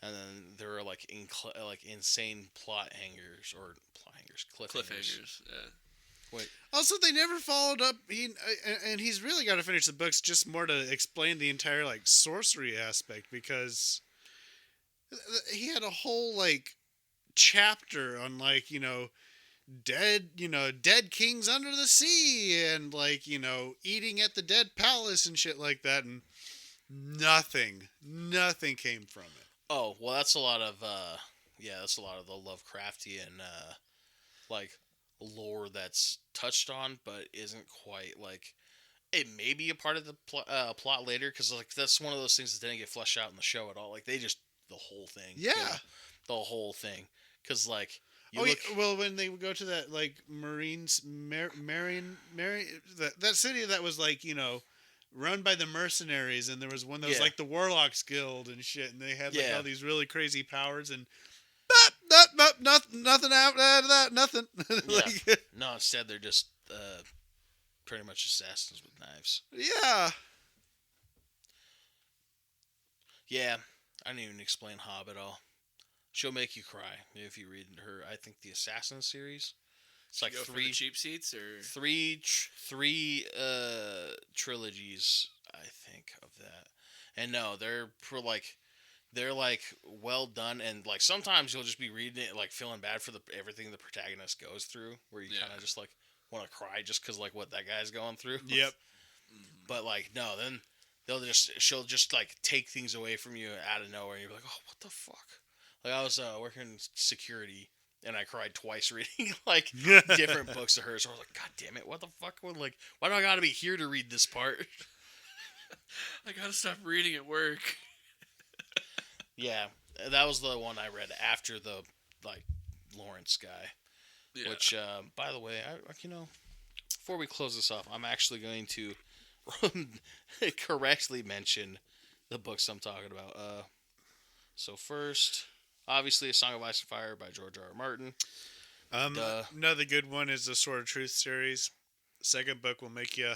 and then there were like insane cliffhangers. Yeah. Wait. Also, they never followed up. And he's really got to finish the books just more to explain the entire like sorcery aspect, because he had a whole like chapter on like dead kings under the sea and like eating at the dead palace and shit like that, and nothing came from it. Oh well, that's a lot of the Lovecraftian like lore that's touched on, but isn't quite like it may be a part of the plot later, because like that's one of those things that didn't get fleshed out in the show at all. Like they just the whole thing. Yeah. The whole thing. Because, like... well, when they would go to that, like, that city that was, like, run by the mercenaries, and there was one that was, like, the Warlocks Guild and shit, and they had, like, all these really crazy powers, and... Nothing out of that, nothing. Like, no, instead they're just pretty much assassins with knives. Yeah. Yeah. I didn't even explain Hob at all. She'll make you cry if you read her. I think the Assassin series. It's like Go for the cheap seats or three trilogies. I think of that. And no, they're like well done, and like sometimes you'll just be reading it like feeling bad for everything the protagonist goes through, where you kind of just like want to cry just because like what that guy's going through. Yep. But like no, then she'll just like take things away from you out of nowhere, and you're like, oh, what the fuck? Like I was working security, and I cried twice reading like different books of hers. So I was like, God damn it, what the fuck? Like, why do I gotta be here to read this part? I gotta stop reading at work. Yeah, that was the one I read after the like Lawrence guy. Yeah. Which, by the way, before we close this off, I'm actually going to correctly mention the books I'm talking about. So first, obviously, A Song of Ice and Fire by George R. R. Martin. Another good one is the Sword of Truth series. Second book will make you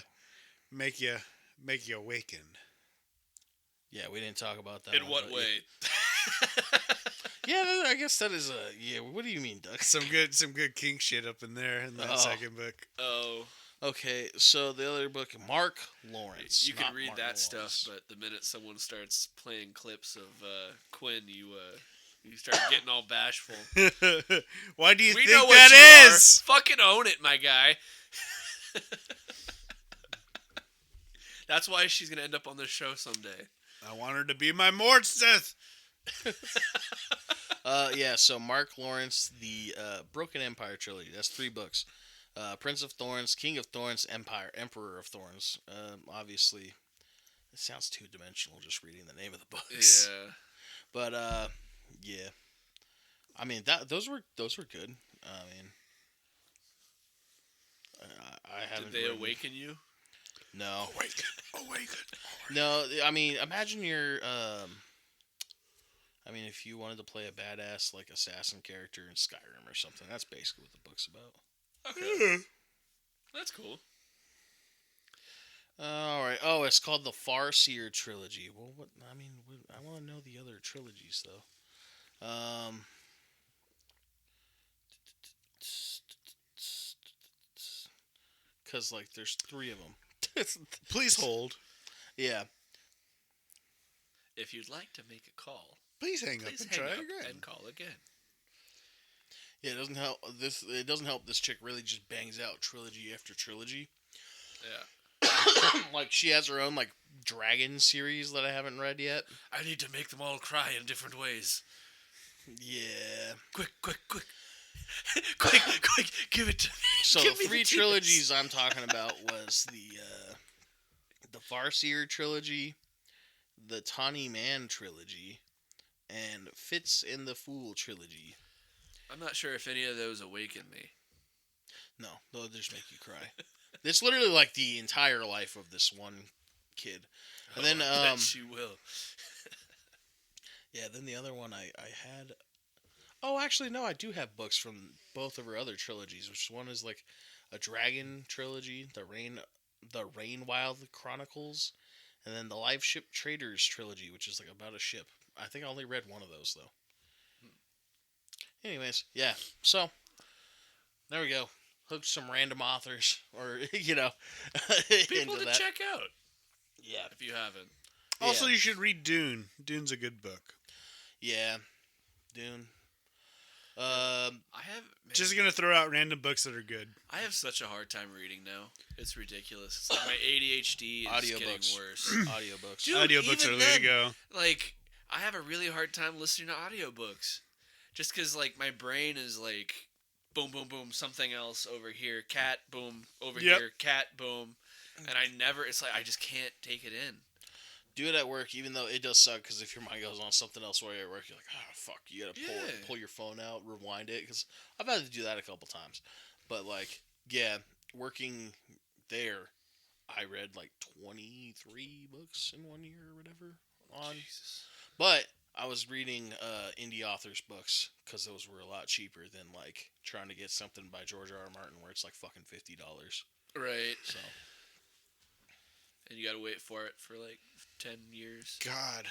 awaken. Yeah, we didn't talk about that. In what way? Yeah, I guess that is yeah. What do you mean, Doug? Some good kink shit up in there in that second book. Oh. Okay, so the other book, Mark Lawrence. You can read Mark that Lawrence. stuff, but the minute someone starts playing clips of Quinn, you start getting all bashful. Why do you We think know what that you is? are. Fucking own it, my guy. That's why she's gonna end up on this show someday. I want her to be my Mortseth. Yeah, so Mark Lawrence, the Broken Empire trilogy. That's 3 books. Prince of Thorns, King of Thorns, Emperor of Thorns. Obviously, it sounds two-dimensional just reading the name of the books. Yeah. But yeah. I mean, those were good. I mean, I haven't. Did they awaken you? No. Awaken. No, I mean, imagine you're. I mean, if you wanted to play a badass like assassin character in Skyrim or something, that's basically what the book's about. Okay. That's cool. All right. Oh, it's called the Farseer trilogy. Well, what? I mean, I want to know the other trilogies though. Because like there's 3 of them. Please hold. Yeah. If you'd like to make a call, Please hang up and try again. And call again. Yeah, it doesn't help. It doesn't help. This chick really just bangs out trilogy after trilogy. Yeah. Like she has her own like dragon series that I haven't read yet. I need to make them all cry in different ways. Yeah. Quick. quick, give it to me. So Give the me 3 the trilogies I'm talking about was the Farseer trilogy, the Tawny Man trilogy, and Fitz and the Fool trilogy. I'm not sure if any of those awaken me. No, they'll just make you cry. It's literally like the entire life of this one kid. And then I bet she will. Yeah, then the other one I had. Oh, actually, no, I do have books from both of her other trilogies. Which one is like a dragon trilogy, the Rainwild Chronicles, and then the Live Ship Traders trilogy, which is like about a ship. I think I only read one of those though. Anyways, yeah. So there we go. Hooked some random authors, or People to check out. Yeah, if you haven't. Also, you should read Dune. Dune's a good book. Yeah, Dune. I have just gonna throw out random books that are good. I have such a hard time reading now. It's ridiculous. It's like my ADHD is getting worse. Audiobooks. Dude, Audiobooks are the way to go. Like, I have a really hard time listening to audiobooks. Just because, like, my brain is like, boom, boom, boom, something else over here, cat, boom, over here, cat, boom. And it's like, I just can't take it in. Do it at work, even though it does suck, because if your mind goes on something else while you're at work, you're like, oh, fuck, you gotta pull your phone out, rewind it, because I've had to do that a couple times. But, like, yeah, working there, I read, like, 23 books in 1 year or whatever. Jesus. But I was reading indie authors' books, because those were a lot cheaper than, like, trying to get something by George R. R. Martin where it's, like, fucking $50. Right. So. And you gotta wait for it for, like, 10 years. God.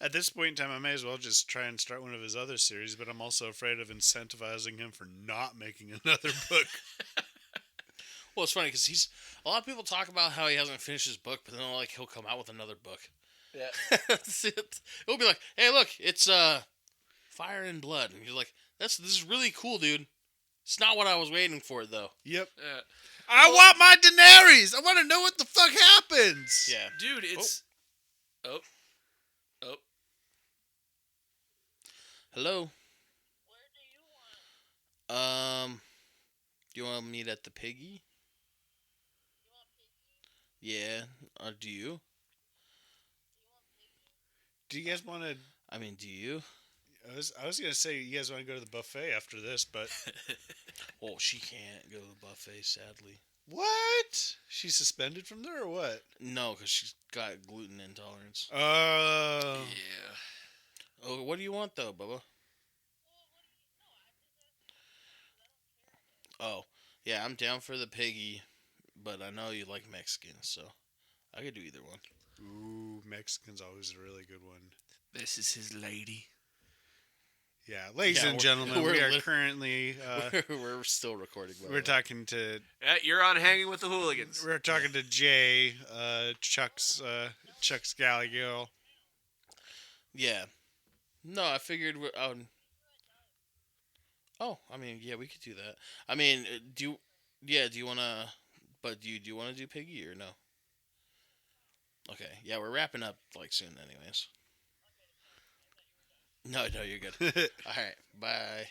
At this point in time, I may as well just try and start one of his other series, but I'm also afraid of incentivizing him for not making another book. Well, it's funny because a lot of people talk about how he hasn't finished his book, but then like he'll come out with another book. Yeah. It'll be like, hey, look, it's Fire and Blood, and you're like, this is really cool, dude. It's not what I was waiting for, though. Yep. Yeah. I want my Daenerys. I want to know what the fuck happens. Yeah, Dude, it's. Oh. Oh. hello. Do you want to meet at the Piggy? Yeah. Do you? Do you guys want to? I mean, do you? I was gonna say you guys want to go to the buffet after this, but Well, she can't go to the buffet, sadly. what? She's suspended from there or what? No, because she's got gluten intolerance. Oh. Yeah. Oh, what do you want, though, Bubba? Oh, yeah, I'm down for the Piggy, but I know you like Mexican, so I could do either one. Ooh, Mexican's always a really good one. This is his lady. Yeah, ladies Yeah, and gentlemen, we're we are lit- currently we're still recording. By the we're way. talking to You're on Hanging with the Hooligans. we're talking to Jay, Chuck's Gallagher. Yeah. No, I figured. Oh, I mean, yeah, we could do that. I mean, do you wanna? But do you wanna do Piggy or no? Okay, yeah, we're wrapping up like soon, anyways. No, you're good. All right, bye.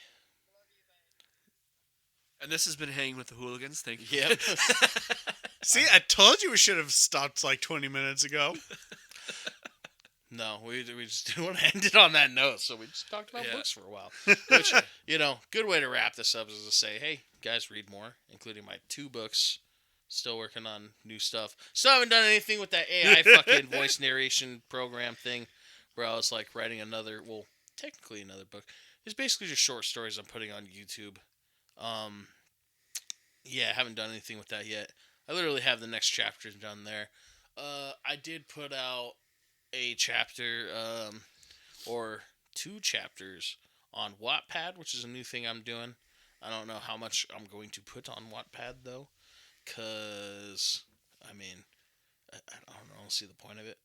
And this has been Hanging with the Hooligans. Thank you. Yep. See, I told you we should have stopped like 20 minutes ago. No, we just didn't want to end it on that note, so we just talked about Yeah. books for a while. Which, good way to wrap this up is to say, hey, guys, read more, including my 2 books. Still working on new stuff. Still haven't done anything with that AI fucking voice narration program thing, where I was like writing technically another book. It's basically just short stories I'm putting on YouTube. Yeah, I haven't done anything with that yet. I literally have the next chapters done there. I did put out a chapter, or 2 chapters on Wattpad, which is a new thing I'm doing. I don't know how much I'm going to put on Wattpad, though, because, I mean, I don't see the point of it.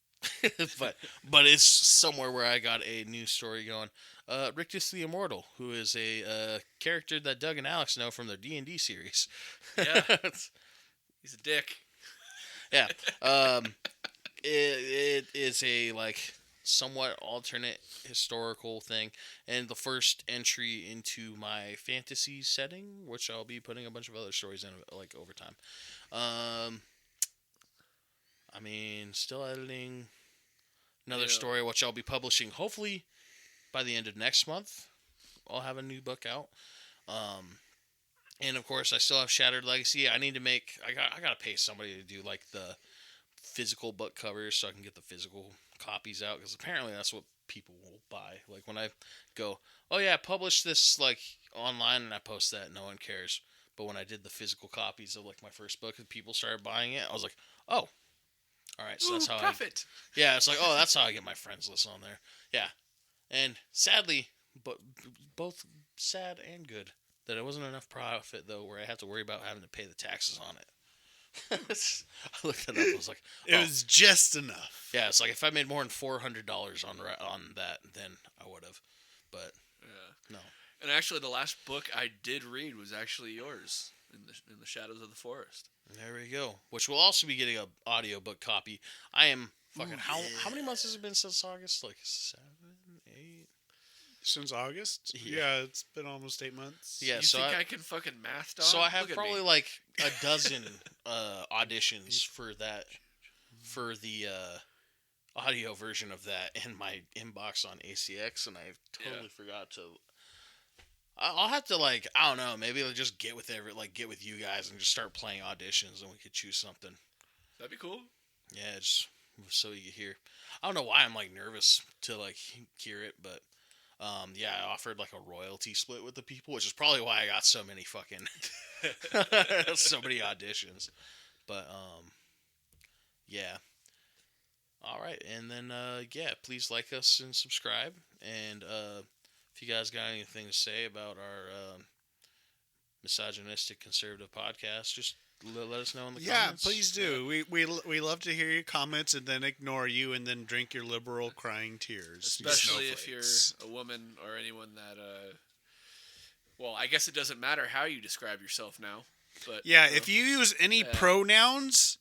but it's somewhere where I got a new story going. Rictus the Immortal, who is a character that Doug and Alex know from their D&D series. Yeah. He's a dick. Yeah. It is a somewhat alternate historical thing, and the first entry into my fantasy setting, which I'll be putting a bunch of other stories in over time. I mean, still editing another story, which I'll be publishing hopefully by the end of next month. I'll have a new book out. And of course, I still have Shattered Legacy. I need to I gotta pay somebody to do the physical book covers so I can get the physical copies out, because apparently that's what people will buy. Like when I go, oh yeah, publish this online, and I post that, no one cares. But when I did the physical copies of my first book and people started buying it, I was like, oh, all right, so that's how profit. Yeah, it's like, oh, that's how I get my friends list on there. Yeah, and sadly, but both sad and good that it wasn't enough profit though, where I had to worry about having to pay the taxes on it. I looked it up. I was like, It was just enough. yeah, it's like if I made more than $400 on that, then I would have. But Yeah. no. And actually, the last book I did read was actually yours, in the Shadows of the Forest. There we go. Which will also be getting an audiobook copy. I am fucking. How many months has it been since August? 7, 8. Since August? Yeah. Yeah, it's been almost 8 months. Yeah. You so think I can fucking math, dog? so I have Look at probably me. a dozen auditions for the audio version of that in my inbox on ACX, and I totally forgot to. I'll have to I don't know, maybe I'll just get with you guys and just start playing auditions, and we could choose something. That'd be cool. Yeah, just so you hear. I don't know why I'm nervous to hear it, but yeah, I offered a royalty split with the people, which is probably why I got so many fucking so many auditions. But yeah. All right, and then please like us and subscribe. And if you guys got anything to say about our misogynistic conservative podcast, just let us know in the comments. Yeah, please do. We love to hear your comments and then ignore you and then drink your liberal crying tears. Especially if you're a woman or anyone that, well, I guess it doesn't matter how you describe yourself now. But yeah, if you use any pronouns,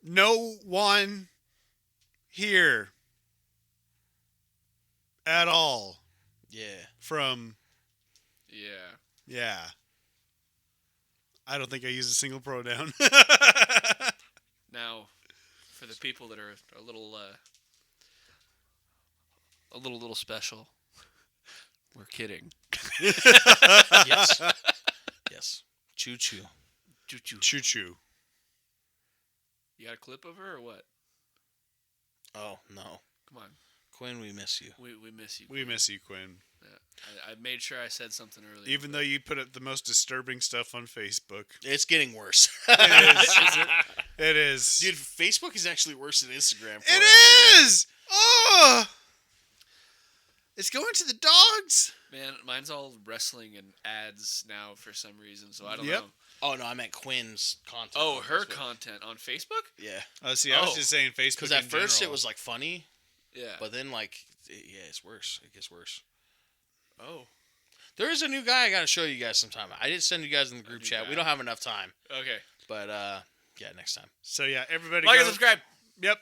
no one here at all. Yeah. From. Yeah. Yeah. I don't think I use a single pronoun. Now, for the people that are a little special, we're kidding. Yes. Yes. Choo choo. Choo choo. Choo choo. You got a clip of her or what? Oh no. Come on, Quinn, we miss you. we miss you. We miss you, Quinn. Yeah. I made sure I said something earlier. Even though you put up the most disturbing stuff on Facebook. It's getting worse. It is. It is. Dude, Facebook is actually worse than Instagram. It is! Oh! It's going to the dogs. Man, mine's all wrestling and ads now for some reason, so I don't Yep. know. Oh no, I meant Quinn's content. Oh, on her Facebook. content on Facebook? Yeah. See, I was Oh. just saying Facebook. Because at in first general. it was like funny, Yeah. but then it's worse. It gets worse. Oh. There is a new guy I got to show you guys sometime. I did send you guys in the group new chat. guy. We don't have enough time, Okay. but yeah, next time. So yeah, everybody Like go. and subscribe. Yep.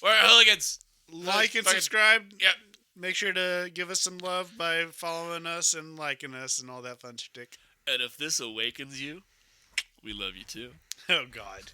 We're Hooligans. Like and Fucking- subscribe. Yep. Make sure to give us some love by following us and liking us and all that fun shtick. And if this awakens you, we love you too. Oh God.